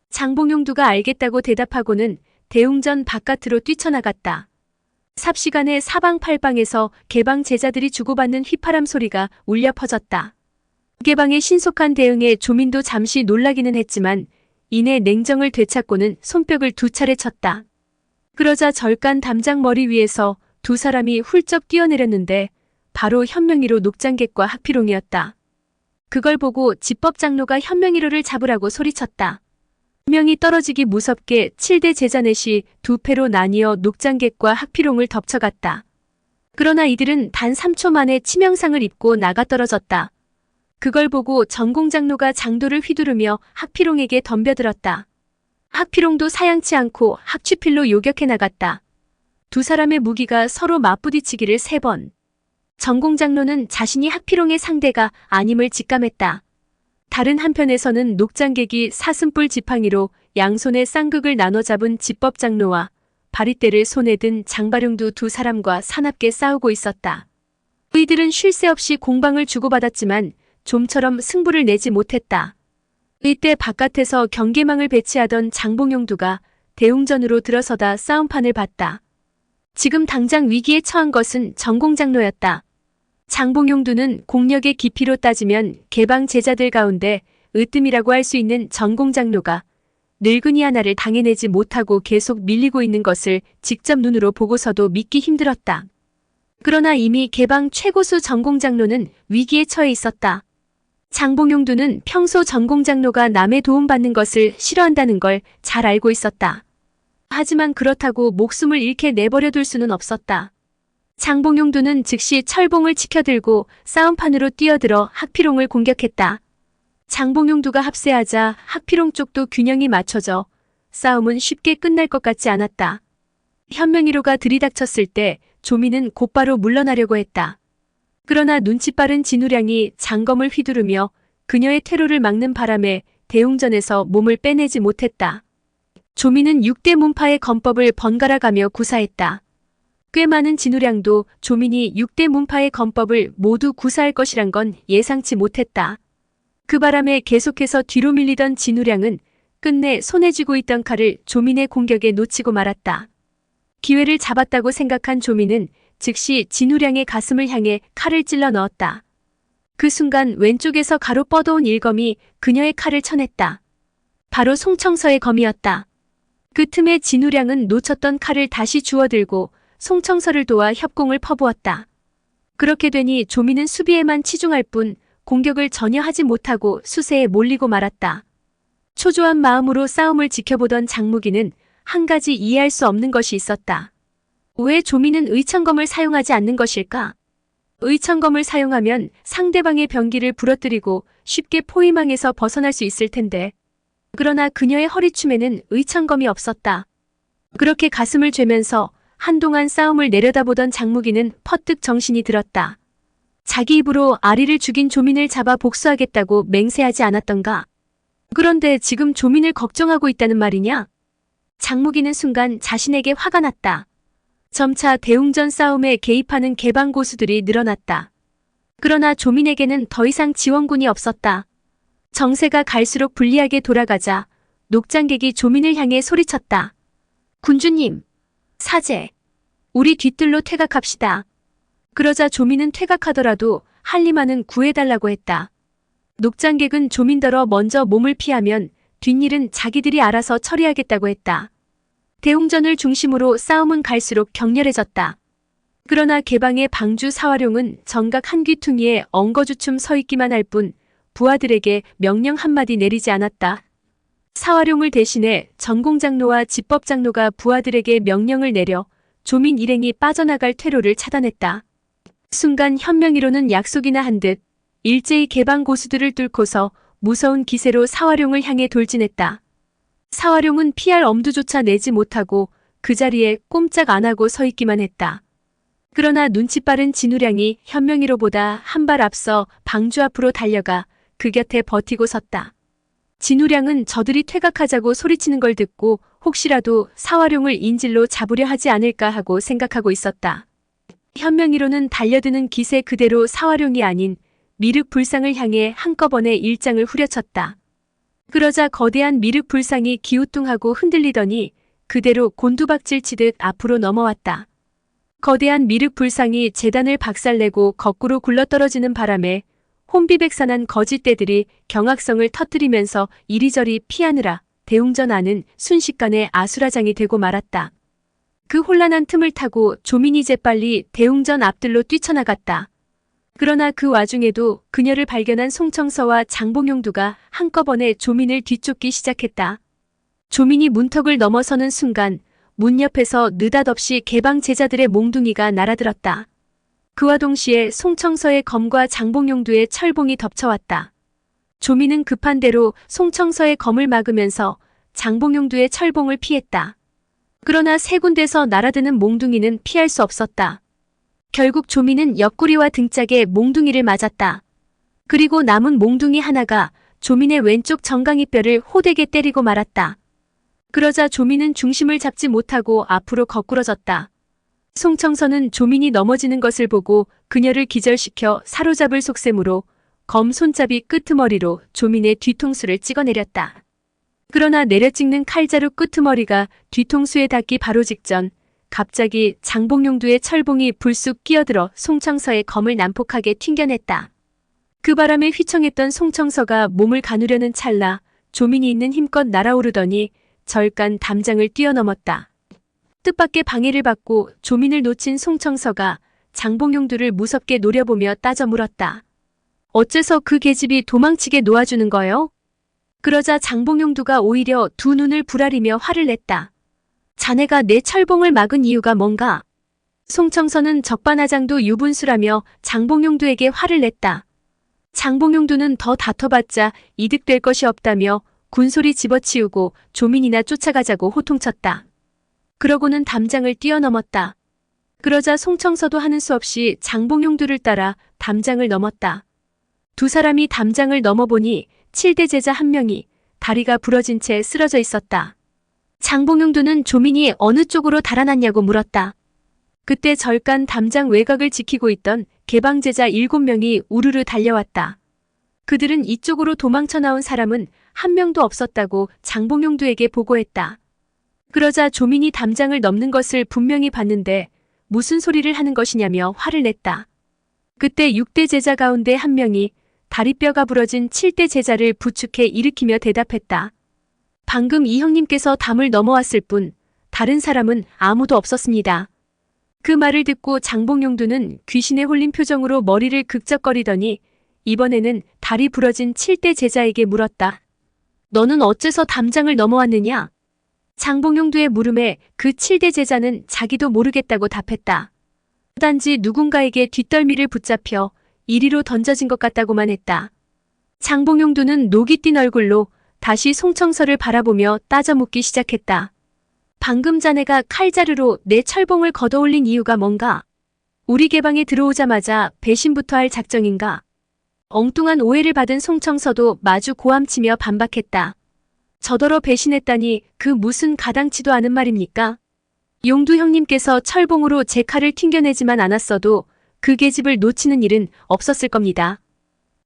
장봉용두가 알겠다고 대답하고는 대웅전 바깥으로 뛰쳐나갔다. 삽시간에 사방팔방에서 개방 제자들이 주고받는 휘파람 소리가 울려 퍼졌다. 개방의 신속한 대응에 조민도 잠시 놀라기는 했지만 이내 냉정을 되찾고는 손뼉을 두 차례 쳤다. 그러자 절간 담장 머리 위에서 두 사람이 훌쩍 뛰어내렸는데 바로 현명이로 녹장객과 학피롱이었다. 그걸 보고 집법장로가 현명이로를 잡으라고 소리쳤다. 명이 떨어지기 무섭게 7대 제자 넷이 두 패로 나뉘어 녹장객과 학피롱을 덮쳐갔다. 그러나 이들은 단 3초 만에 치명상을 입고 나가떨어졌다. 그걸 보고 전공장로가 장도를 휘두르며 학피롱에게 덤벼들었다. 학피롱도 사양치 않고 학취필로 요격해 나갔다. 두 사람의 무기가 서로 맞부딪히기를 3번. 전공장로는 자신이 학피롱의 상대가 아님을 직감했다. 다른 한편에서는 녹장객이 사슴뿔 지팡이로 양손에 쌍극을 나눠 잡은 집법장로와 바리떼를 손에 든 장바룡두 두 사람과 사납게 싸우고 있었다. 이들은 쉴 새 없이 공방을 주고받았지만 좀처럼 승부를 내지 못했다. 이때 바깥에서 경계망을 배치하던 장봉용두가 대웅전으로 들어서다 싸움판을 봤다. 지금 당장 위기에 처한 것은 전공장로였다. 장봉용두는 공력의 깊이로 따지면 개방 제자들 가운데 으뜸이라고 할 수 있는 전공장로가 늙은이 하나를 당해내지 못하고 계속 밀리고 있는 것을 직접 눈으로 보고서도 믿기 힘들었다. 그러나 이미 개방 최고수 전공장로는 위기에 처해 있었다. 장봉용두는 평소 전공장로가 남의 도움받는 것을 싫어한다는 걸 잘 알고 있었다. 하지만 그렇다고 목숨을 잃게 내버려둘 수는 없었다. 장봉용두는 즉시 철봉을 치켜들고 싸움판으로 뛰어들어 학피롱을 공격했다. 장봉용두가 합세하자 학피롱 쪽도 균형이 맞춰져 싸움은 쉽게 끝날 것 같지 않았다. 현명이로가 들이닥쳤을 때 조민은 곧바로 물러나려고 했다. 그러나 눈치 빠른 진우량이 장검을 휘두르며 그녀의 퇴로를 막는 바람에 대웅전에서 몸을 빼내지 못했다. 조민은 6대 문파의 검법을 번갈아 가며 구사했다. 꽤 많은 진우량도 조민이 6대 문파의 검법을 모두 구사할 것이란 건 예상치 못했다. 그 바람에 계속해서 뒤로 밀리던 진우량은 끝내 손에 쥐고 있던 칼을 조민의 공격에 놓치고 말았다. 기회를 잡았다고 생각한 조민은 즉시 진우량의 가슴을 향해 칼을 찔러 넣었다. 그 순간 왼쪽에서 가로 뻗어온 일검이 그녀의 칼을 쳐냈다. 바로 송청서의 검이었다. 그 틈에 진우량은 놓쳤던 칼을 다시 주워들고 송청서를 도와 협공을 퍼부었다. 그렇게 되니 조미는 수비에만 치중할 뿐 공격을 전혀 하지 못하고 수세에 몰리고 말았다. 초조한 마음으로 싸움을 지켜보던 장무기는 한 가지 이해할 수 없는 것이 있었다. 왜 조미는 의천검을 사용하지 않는 것일까? 의천검을 사용하면 상대방의 병기를 부러뜨리고 쉽게 포위망에서 벗어날 수 있을 텐데. 그러나 그녀의 허리춤에는 의천검이 없었다. 그렇게 가슴을 죄면서 한동안 싸움을 내려다보던 장무기는 퍼뜩 정신이 들었다. 자기 입으로 아리를 죽인 조민을 잡아 복수하겠다고 맹세하지 않았던가? 그런데 지금 조민을 걱정하고 있다는 말이냐? 장무기는 순간 자신에게 화가 났다. 점차 대웅전 싸움에 개입하는 개방 고수들이 늘어났다. 그러나 조민에게는 더 이상 지원군이 없었다. 정세가 갈수록 불리하게 돌아가자 녹장객이 조민을 향해 소리쳤다. 군주님, 사제, 우리 뒤뜰로 퇴각합시다. 그러자 조민은 퇴각하더라도 한리마는 구해달라고 했다. 녹장객은 조민더러 먼저 몸을 피하면 뒷일은 자기들이 알아서 처리하겠다고 했다. 대웅전을 중심으로 싸움은 갈수록 격렬해졌다. 그러나 개방의 방주 사화룡은 정각 한 귀퉁이에 엉거주춤 서 있기만 할 뿐 부하들에게 명령 한마디 내리지 않았다. 사화룡을 대신해 전공장로와 집법장로가 부하들에게 명령을 내려 조민 일행이 빠져나갈 퇴로를 차단했다. 순간 현명이로는 약속이나 한 듯 일제히 개방 고수들을 뚫고서 무서운 기세로 사화룡을 향해 돌진했다. 사화룡은 피할 엄두조차 내지 못하고 그 자리에 꼼짝 안 하고 서 있기만 했다. 그러나 눈치 빠른 진우량이 현명이로보다 한 발 앞서 방주 앞으로 달려가 그 곁에 버티고 섰다. 진우량은 저들이 퇴각하자고 소리치는 걸 듣고 혹시라도 사화룡을 인질로 잡으려 하지 않을까 하고 생각하고 있었다. 현명이로는 달려드는 기세 그대로 사화룡이 아닌 미륵 불상을 향해 한꺼번에 일장을 후려쳤다. 그러자 거대한 미륵 불상이 기우뚱하고 흔들리더니 그대로 곤두박질 치듯 앞으로 넘어왔다. 거대한 미륵 불상이 재단을 박살내고 거꾸로 굴러떨어지는 바람에 혼비백산한 거짓대들이 경악성을 터뜨리면서 이리저리 피하느라 대웅전 안은 순식간에 아수라장이 되고 말았다. 그 혼란한 틈을 타고 조민이 재빨리 대웅전 앞들로 뛰쳐나갔다. 그러나 그 와중에도 그녀를 발견한 송청서와 장봉용두가 한꺼번에 조민을 뒤쫓기 시작했다. 조민이 문턱을 넘어서는 순간 문 옆에서 느닷없이 개방 제자들의 몽둥이가 날아들었다. 그와 동시에 송청서의 검과 장봉용두의 철봉이 덮쳐왔다. 조민은 급한 대로 송청서의 검을 막으면서 장봉용두의 철봉을 피했다. 그러나 세 군데서 날아드는 몽둥이는 피할 수 없었다. 결국 조민은 옆구리와 등짝에 몽둥이를 맞았다. 그리고 남은 몽둥이 하나가 조민의 왼쪽 정강이뼈를 호되게 때리고 말았다. 그러자 조민은 중심을 잡지 못하고 앞으로 거꾸러졌다. 송청서는 조민이 넘어지는 것을 보고 그녀를 기절시켜 사로잡을 속셈으로 검 손잡이 끄트머리로 조민의 뒤통수를 찍어내렸다. 그러나 내려찍는 칼자루 끄트머리가 뒤통수에 닿기 바로 직전 갑자기 장봉용두의 철봉이 불쑥 끼어들어 송청서의 검을 난폭하게 튕겨냈다. 그 바람에 휘청했던 송청서가 몸을 가누려는 찰나 조민이 있는 힘껏 날아오르더니 절간 담장을 뛰어넘었다. 뜻밖의 방해를 받고 조민을 놓친 송청서가 장봉용두를 무섭게 노려보며 따져 물었다. 어째서 그 계집이 도망치게 놓아주는 거요? 그러자 장봉용두가 오히려 두 눈을 부라리며 화를 냈다. 자네가 내 철봉을 막은 이유가 뭔가? 송청서는 적반하장도 유분수라며 장봉용두에게 화를 냈다. 장봉용두는 더 다퉈봤자 이득될 것이 없다며 군소리 집어치우고 조민이나 쫓아가자고 호통쳤다. 그러고는 담장을 뛰어넘었다. 그러자 송청서도 하는 수 없이 장봉용두를 따라 담장을 넘었다. 두 사람이 담장을 넘어보니 7대 제자 한 명이 다리가 부러진 채 쓰러져 있었다. 장봉용두는 조민이 어느 쪽으로 달아났냐고 물었다. 그때 절간 담장 외곽을 지키고 있던 개방제자 7명이 우르르 달려왔다. 그들은 이쪽으로 도망쳐 나온 사람은 한 명도 없었다고 장봉용두에게 보고했다. 그러자 조민이 담장을 넘는 것을 분명히 봤는데 무슨 소리를 하는 것이냐며 화를 냈다. 그때 6대 제자 가운데 한 명이 다리뼈가 부러진 7대 제자를 부축해 일으키며 대답했다. 방금 이 형님께서 담을 넘어왔을 뿐 다른 사람은 아무도 없었습니다. 그 말을 듣고 장봉용두는 귀신에 홀린 표정으로 머리를 극적거리더니 이번에는 다리 부러진 7대 제자에게 물었다. 너는 어째서 담장을 넘어왔느냐? 장봉용두의 물음에 그 7대 제자는 자기도 모르겠다고 답했다. 단지 누군가에게 뒷덜미를 붙잡혀 이리로 던져진 것 같다고만 했다. 장봉용두는 녹이 띈 얼굴로 다시 송청서를 바라보며 따져 묻기 시작했다. 방금 자네가 칼자루로 내 철봉을 걷어올린 이유가 뭔가? 우리 개방에 들어오자마자 배신부터 할 작정인가? 엉뚱한 오해를 받은 송청서도 마주 고함치며 반박했다. 저더러 배신했다니 그 무슨 가당치도 않은 말입니까? 용두 형님께서 철봉으로 제 칼을 튕겨내지만 않았어도 그 계집을 놓치는 일은 없었을 겁니다.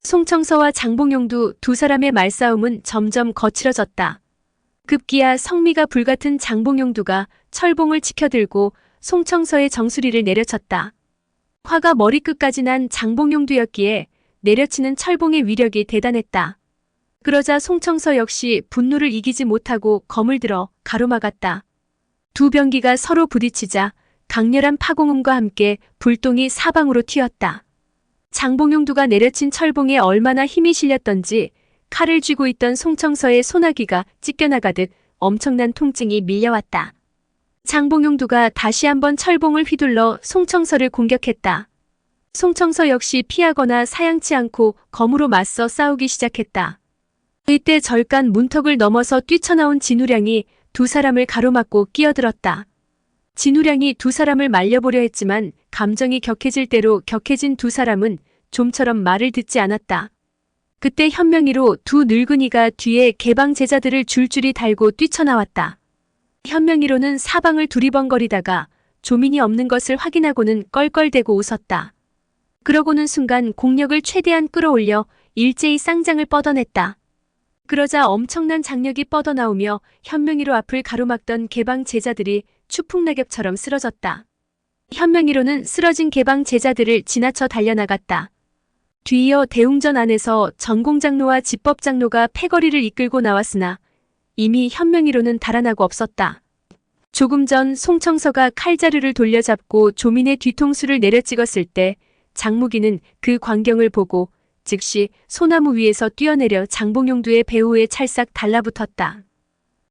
송청서와 장봉용두 두 사람의 말싸움은 점점 거칠어졌다. 급기야 성미가 불같은 장봉용두가 철봉을 치켜들고 송청서의 정수리를 내려쳤다. 화가 머리끝까지 난 장봉용두였기에 내려치는 철봉의 위력이 대단했다. 그러자 송청서 역시 분노를 이기지 못하고 검을 들어 가로막았다. 두 병기가 서로 부딪히자 강렬한 파공음과 함께 불똥이 사방으로 튀었다. 장봉용두가 내려친 철봉에 얼마나 힘이 실렸던지 칼을 쥐고 있던 송청서의 소나귀가 찢겨나가듯 엄청난 통증이 밀려왔다. 장봉용두가 다시 한번 철봉을 휘둘러 송청서를 공격했다. 송청서 역시 피하거나 사양치 않고 검으로 맞서 싸우기 시작했다. 이때 절간 문턱을 넘어서 뛰쳐나온 진우량이 두 사람을 가로막고 끼어들었다. 진우량이 두 사람을 말려보려 했지만 감정이 격해질 대로 격해진 두 사람은 좀처럼 말을 듣지 않았다. 그때 현명이로 두 늙은이가 뒤에 개방 제자들을 줄줄이 달고 뛰쳐나왔다. 현명이로는 사방을 두리번거리다가 조민이 없는 것을 확인하고는 껄껄대고 웃었다. 그러고는 순간 공력을 최대한 끌어올려 일제히 쌍장을 뻗어냈다. 그러자 엄청난 장력이 뻗어나오며 현명이로 앞을 가로막던 개방 제자들이 추풍낙엽처럼 쓰러졌다. 현명이로는 쓰러진 개방 제자들을 지나쳐 달려나갔다. 뒤이어 대웅전 안에서 전공장로와 집법장로가 패거리를 이끌고 나왔으나 이미 현명이로는 달아나고 없었다. 조금 전 송청서가 칼자루를 돌려잡고 조민의 뒤통수를 내려찍었을 때 장무기는 그 광경을 보고 즉시 소나무 위에서 뛰어내려 장봉용두의 배후에 찰싹 달라붙었다.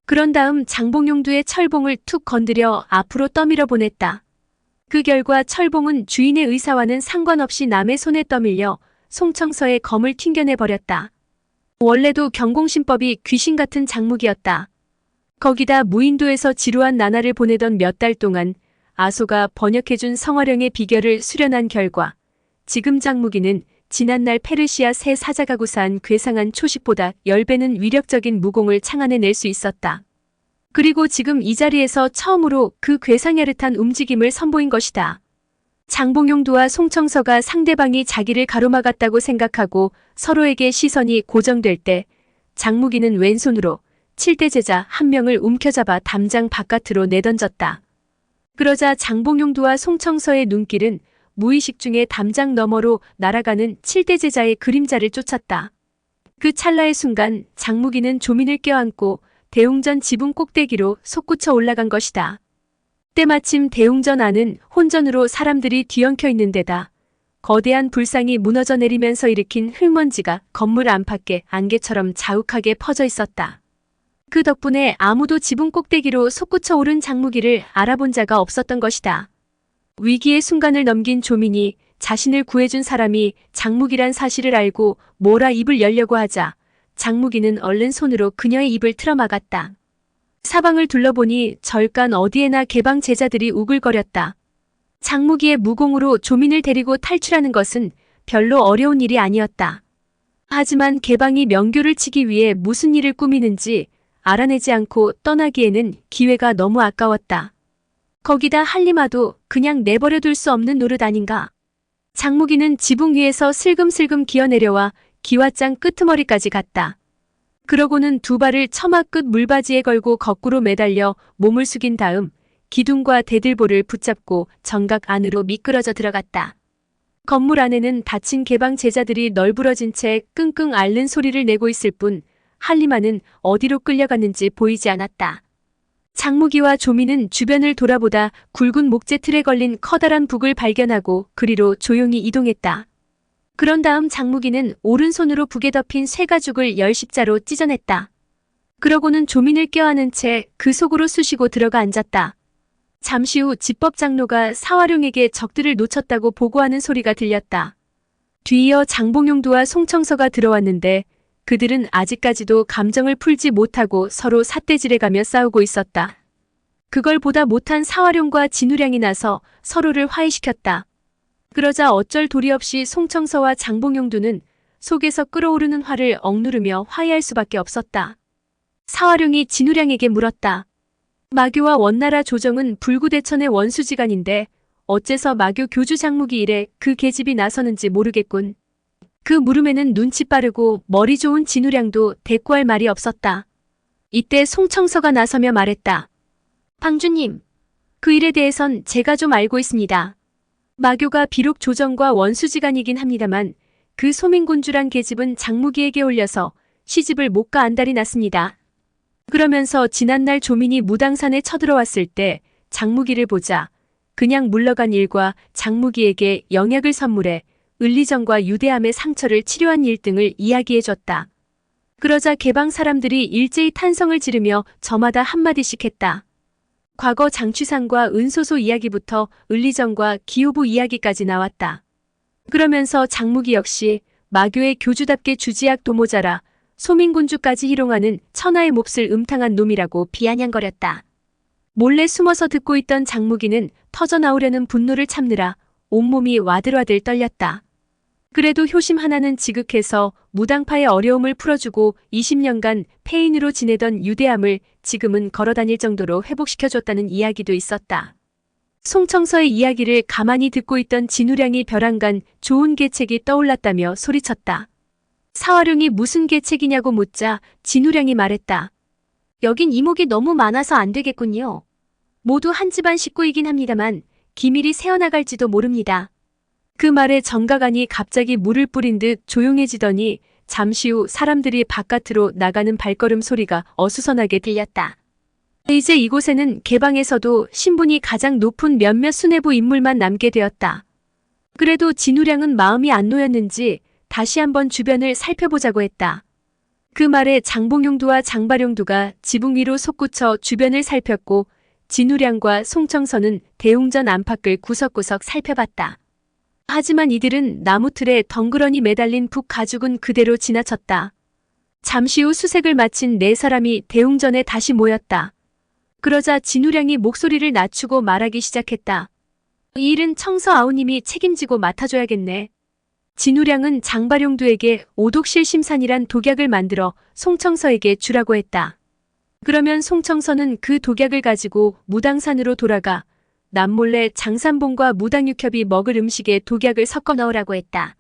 그런 다음 장봉용두의 철봉을 툭 건드려 앞으로 떠밀어 보냈다. 그 결과 철봉은 주인의 의사와는 상관없이 남의 손에 떠밀려 송청서의 검을 튕겨내버렸다. 원래도 경공신법이 귀신 같은 장무기였다. 거기다 무인도에서 지루한 나날을 보내던 몇 달 동안 아소가 번역해준 성화령의 비결을 수련한 결과 지금 장무기는 지난날 페르시아 새 사자가 구사한 괴상한 초식보다 10배는 위력적인 무공을 창안해낼 수 있었다. 그리고 지금 이 자리에서 처음으로 그 괴상야릇한 움직임을 선보인 것이다. 장봉용두와 송청서가 상대방이 자기를 가로막았다고 생각하고 서로에게 시선이 고정될 때 장무기는 왼손으로 7대 제자 한 명을 움켜잡아 담장 바깥으로 내던졌다. 그러자 장봉용두와 송청서의 눈길은 무의식 중에 담장 너머로 날아가는 7대 제자의 그림자를 쫓았다. 그 찰나의 순간 장무기는 조민을 껴안고 대웅전 지붕 꼭대기로 솟구쳐 올라간 것이다. 때마침 대웅전 안은 혼전으로 사람들이 뒤엉켜 있는 데다 거대한 불상이 무너져 내리면서 일으킨 흙먼지가 건물 안팎에 안개처럼 자욱하게 퍼져 있었다. 그 덕분에 아무도 지붕 꼭대기로 솟구쳐 오른 장무기를 알아본 자가 없었던 것이다. 위기의 순간을 넘긴 조민이 자신을 구해준 사람이 장무기란 사실을 알고 뭐라 입을 열려고 하자 장무기는 얼른 손으로 그녀의 입을 틀어막았다. 사방을 둘러보니 절간 어디에나 개방 제자들이 우글거렸다. 장무기의 무공으로 조민을 데리고 탈출하는 것은 별로 어려운 일이 아니었다. 하지만 개방이 명교를 치기 위해 무슨 일을 꾸미는지 알아내지 않고 떠나기에는 기회가 너무 아까웠다. 거기다 한리마도 그냥 내버려둘 수 없는 노릇 아닌가. 장무기는 지붕 위에서 슬금슬금 기어내려와 기와장 끄트머리까지 갔다. 그러고는 두 발을 처마 끝 물바지에 걸고 거꾸로 매달려 몸을 숙인 다음 기둥과 대들보를 붙잡고 정각 안으로 미끄러져 들어갔다. 건물 안에는 다친 개방 제자들이 널브러진 채 끙끙 앓는 소리를 내고 있을 뿐 한리마는 어디로 끌려갔는지 보이지 않았다. 장무기와 조미는 주변을 돌아보다 굵은 목재 틀에 걸린 커다란 북을 발견하고 그리로 조용히 이동했다. 그런 다음 장무기는 오른손으로 북에 덮인 쇠가죽을 10십자로 찢어냈다. 그러고는 조민을 껴안은 채 그 속으로 쑤시고 들어가 앉았다. 잠시 후 집법장로가 사화룡에게 적들을 놓쳤다고 보고하는 소리가 들렸다. 뒤이어 장봉용두와 송청서가 들어왔는데 그들은 아직까지도 감정을 풀지 못하고 서로 삿대질해가며 싸우고 있었다. 그걸 보다 못한 사화룡과 진우량이 나서 서로를 화해시켰다. 그러자 어쩔 도리 없이 송청서와 장봉용두는 속에서 끓어오르는 화를 억누르며 화해할 수밖에 없었다. 사화룡이 진우량에게 물었다. 마교와 원나라 조정은 불구대천의 원수지간인데 어째서 마교 교주 장무기 일에 그 계집이 나서는지 모르겠군. 그 물음에는 눈치 빠르고 머리 좋은 진우량도 대꾸할 말이 없었다. 이때 송청서가 나서며 말했다. 방주님, 그 일에 대해선 제가 좀 알고 있습니다. 마교가 비록 조정과 원수지간이긴 합니다만 그 소민군주란 계집은 장무기에게 올려서 시집을 못 가 안달이 났습니다. 그러면서 지난날 조민이 무당산에 쳐들어왔을 때 장무기를 보자 그냥 물러간 일과 장무기에게 영약을 선물해 을리정과 유대암의 상처를 치료한 일 등을 이야기해줬다. 그러자 개방 사람들이 일제히 탄성을 지르며 저마다 한마디씩 했다. 과거 장취상과 은소소 이야기부터 을리정과 기호부 이야기까지 나왔다. 그러면서 장무기 역시 마교의 교주답게 주지학 도모자라 소민군주까지 희롱하는 천하의 몹쓸 음탕한 놈이라고 비아냥거렸다. 몰래 숨어서 듣고 있던 장무기는 터져나오려는 분노를 참느라 온몸이 와들와들 떨렸다. 그래도 효심 하나는 지극해서 무당파의 어려움을 풀어주고 20년간 폐인으로 지내던 유대암을 지금은 걸어다닐 정도로 회복시켜줬다는 이야기도 있었다. 송청서의 이야기를 가만히 듣고 있던 진우량이 벼랑간 좋은 계책이 떠올랐다며 소리쳤다. 사화룡이 무슨 계책이냐고 묻자 진우량이 말했다. 여긴 이목이 너무 많아서 안 되겠군요. 모두 한 집안 식구이긴 합니다만 기밀이 새어나갈지도 모릅니다. 그 말에 정가간이 갑자기 물을 뿌린 듯 조용해지더니 잠시 후 사람들이 바깥으로 나가는 발걸음 소리가 어수선하게 들렸다. 이제 이곳에는 개방에서도 신분이 가장 높은 몇몇 수뇌부 인물만 남게 되었다. 그래도 진우량은 마음이 안 놓였는지 다시 한번 주변을 살펴보자고 했다. 그 말에 장봉용두와 장발용두가 지붕 위로 솟구쳐 주변을 살폈고 진우량과 송청서는 대웅전 안팎을 구석구석 살펴봤다. 하지만 이들은 나무틀에 덩그러니 매달린 북 가죽은 그대로 지나쳤다. 잠시 후 수색을 마친 네 사람이 대웅전에 다시 모였다. 그러자 진우량이 목소리를 낮추고 말하기 시작했다. 이 일은 청서 아우님이 책임지고 맡아줘야겠네. 진우량은 장발용두에게 오독실심산이란 독약을 만들어 송청서에게 주라고 했다. 그러면 송청서는 그 독약을 가지고 무당산으로 돌아가 남몰래 장산봉과 무당육협이 먹을 음식에 독약을 섞어 넣으라고 했다.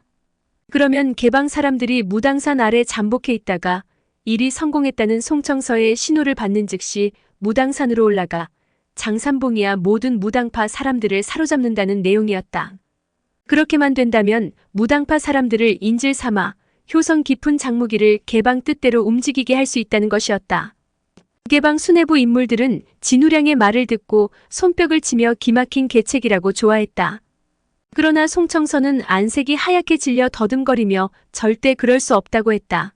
그러면 개방 사람들이 무당산 아래 잠복해 있다가 일이 성공했다는 송청서의 신호를 받는 즉시 무당산으로 올라가 장산봉이야 모든 무당파 사람들을 사로잡는다는 내용이었다. 그렇게만 된다면 무당파 사람들을 인질 삼아 효성 깊은 장무기를 개방 뜻대로 움직이게 할 수 있다는 것이었다. 개방 수뇌부 인물들은 진우량의 말을 듣고 손뼉을 치며 기막힌 계책이라고 좋아했다. 그러나 송청서는 안색이 하얗게 질려 더듬거리며 절대 그럴 수 없다고 했다.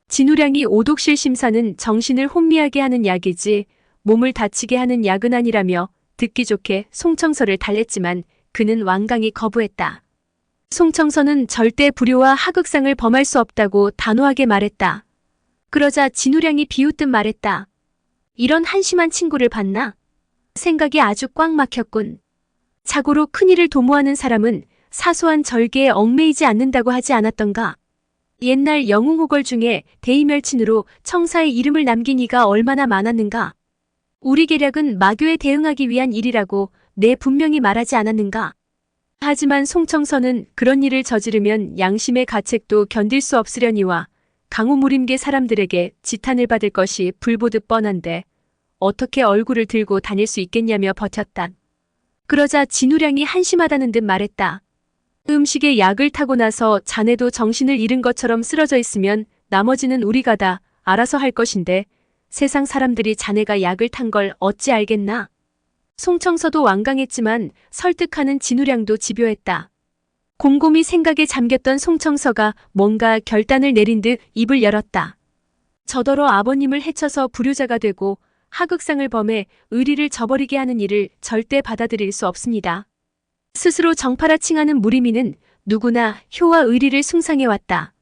진우량이 오독실 심사는 정신을 혼미하게 하는 약이지 몸을 다치게 하는 약은 아니라며 듣기 좋게 송청서를 달랬지만 그는 완강히 거부했다. 송청서는 절대 불효와 하극상을 범할 수 없다고 단호하게 말했다. 그러자 진우량이 비웃듯 말했다. 이런 한심한 친구를 봤나? 생각이 아주 꽉 막혔군. 자고로 큰일을 도모하는 사람은 사소한 절개에 얽매이지 않는다고 하지 않았던가? 옛날 영웅호걸 중에 대이멸친으로 청사의 이름을 남긴 이가 얼마나 많았는가? 우리 계략은 마교에 대응하기 위한 일이라고 내 분명히 말하지 않았는가? 하지만 송청서는 그런 일을 저지르면 양심의 가책도 견딜 수 없으려니와 강호무림계 사람들에게 지탄을 받을 것이 불보듯 뻔한데 어떻게 얼굴을 들고 다닐 수 있겠냐며 버텼다. 그러자 진우량이 한심하다는 듯 말했다. 음식에 약을 타고 나서 자네도 정신을 잃은 것처럼 쓰러져 있으면 나머지는 우리가 다 알아서 할 것인데 세상 사람들이 자네가 약을 탄 걸 어찌 알겠나? 송청서도 완강했지만 설득하는 진우량도 집요했다. 곰곰이 생각에 잠겼던 송청서가 뭔가 결단을 내린 듯 입을 열었다. 저더러 아버님을 해쳐서 불효자가 되고 하극상을 범해 의리를 저버리게 하는 일을 절대 받아들일 수 없습니다. 스스로 정파라 칭하는 무리민은 누구나 효와 의리를 숭상해왔다.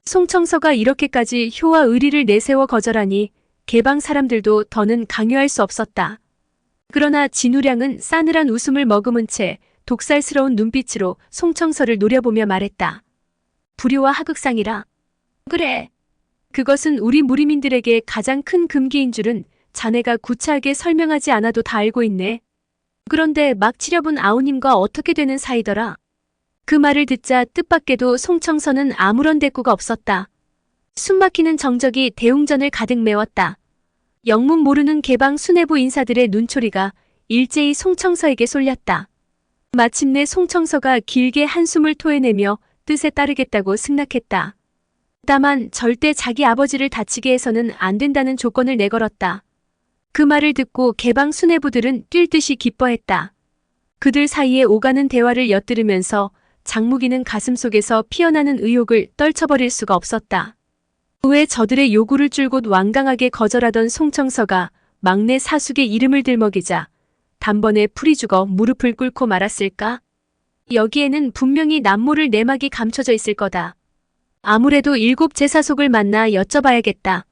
송청서가 이렇게까지 효와 의리를 내세워 거절하니 개방 사람들도 더는 강요할 수 없었다. 그러나 진우량은 싸늘한 웃음을 머금은 채 독살스러운 눈빛으로 송청서를 노려보며 말했다. 불효와 하극상이라. 그래. 그것은 우리 무리민들에게 가장 큰 금기인 줄은 자네가 구차하게 설명하지 않아도 다 알고 있네. 그런데 막 치려본 아우님과 어떻게 되는 사이더라? 그 말을 듣자 뜻밖에도 송청서는 아무런 대꾸가 없었다. 숨막히는 정적이 대웅전을 가득 메웠다. 영문 모르는 개방 수뇌부 인사들의 눈초리가 일제히 송청서에게 쏠렸다. 마침내 송청서가 길게 한숨을 토해내며 뜻에 따르겠다고 승낙했다. 다만 절대 자기 아버지를 다치게 해서는 안 된다는 조건을 내걸었다. 그 말을 듣고 개방 수뇌부들은 뛸 듯이 기뻐했다. 그들 사이에 오가는 대화를 엿들으면서 장무기는 가슴속에서 피어나는 의욕을 떨쳐버릴 수가 없었다. 왜 저들의 요구를 줄곧 완강하게 거절하던 송청서가 막내 사숙의 이름을 들먹이자 단번에 풀이 죽어 무릎을 꿇고 말았을까? 여기에는 분명히 남모를 내막이 감춰져 있을 거다. 아무래도 7 제사속을 만나 여쭤봐야겠다.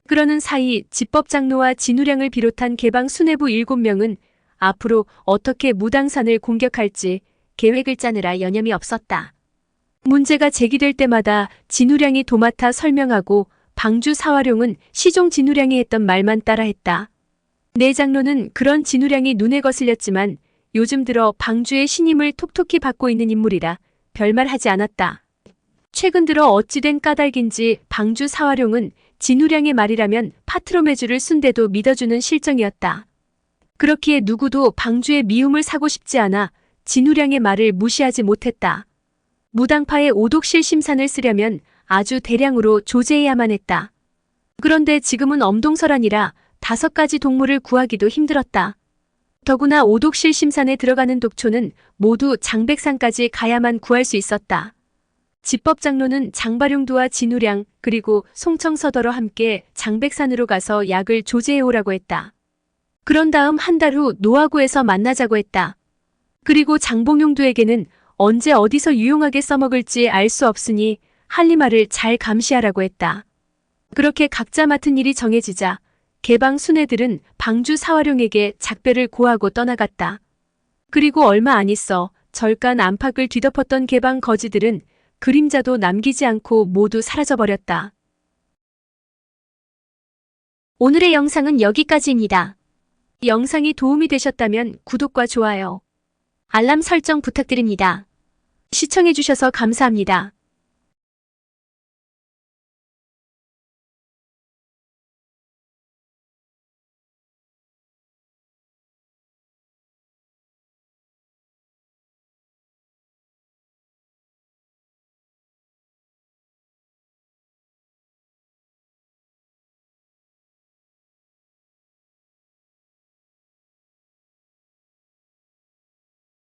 그러는 사이 집법장로와 진우량을 비롯한 개방 수뇌부 7명은 앞으로 어떻게 무당산을 공격할지 계획을 짜느라 여념이 없었다. 문제가 제기될 때마다 진우량이 도맡아 설명하고 방주 사화룡은 시종 진우량이 했던 말만 따라했다. 내 장로는 그런 진우량이 눈에 거슬렸지만 요즘 들어 방주의 신임을 톡톡히 받고 있는 인물이라 별말하지 않았다. 최근 들어 어찌된 까닭인지 방주 사화룡은 진우량의 말이라면 파트로메주를 순대도 믿어주는 실정이었다. 그렇기에 누구도 방주의 미움을 사고 싶지 않아 진우량의 말을 무시하지 못했다. 무당파의 오독실 심산을 쓰려면 아주 대량으로 조제해야만 했다. 그런데 지금은 엄동설한이라 5가지 동물을 구하기도 힘들었다. 더구나 오독실 심산에 들어가는 독초는 모두 장백산까지 가야만 구할 수 있었다. 집법장로는 장바룡도와 진우량 그리고 송청서더러 함께 장백산으로 가서 약을 조제해오라고 했다. 그런 다음 한 달 후 노하구에서 만나자고 했다. 그리고 장봉용도에게는 언제 어디서 유용하게 써먹을지 알 수 없으니 할리마를 잘 감시하라고 했다. 그렇게 각자 맡은 일이 정해지자 개방 순애들은 방주 사화룡에게 작별을 고하고 떠나갔다. 그리고 얼마 안 있어 절간 안팎을 뒤덮었던 개방 거지들은 그림자도 남기지 않고 모두 사라져버렸다. 오늘의 영상은 여기까지입니다. 영상이 도움이 되셨다면 구독과 좋아요, 알람 설정 부탁드립니다. 시청해주셔서 감사합니다.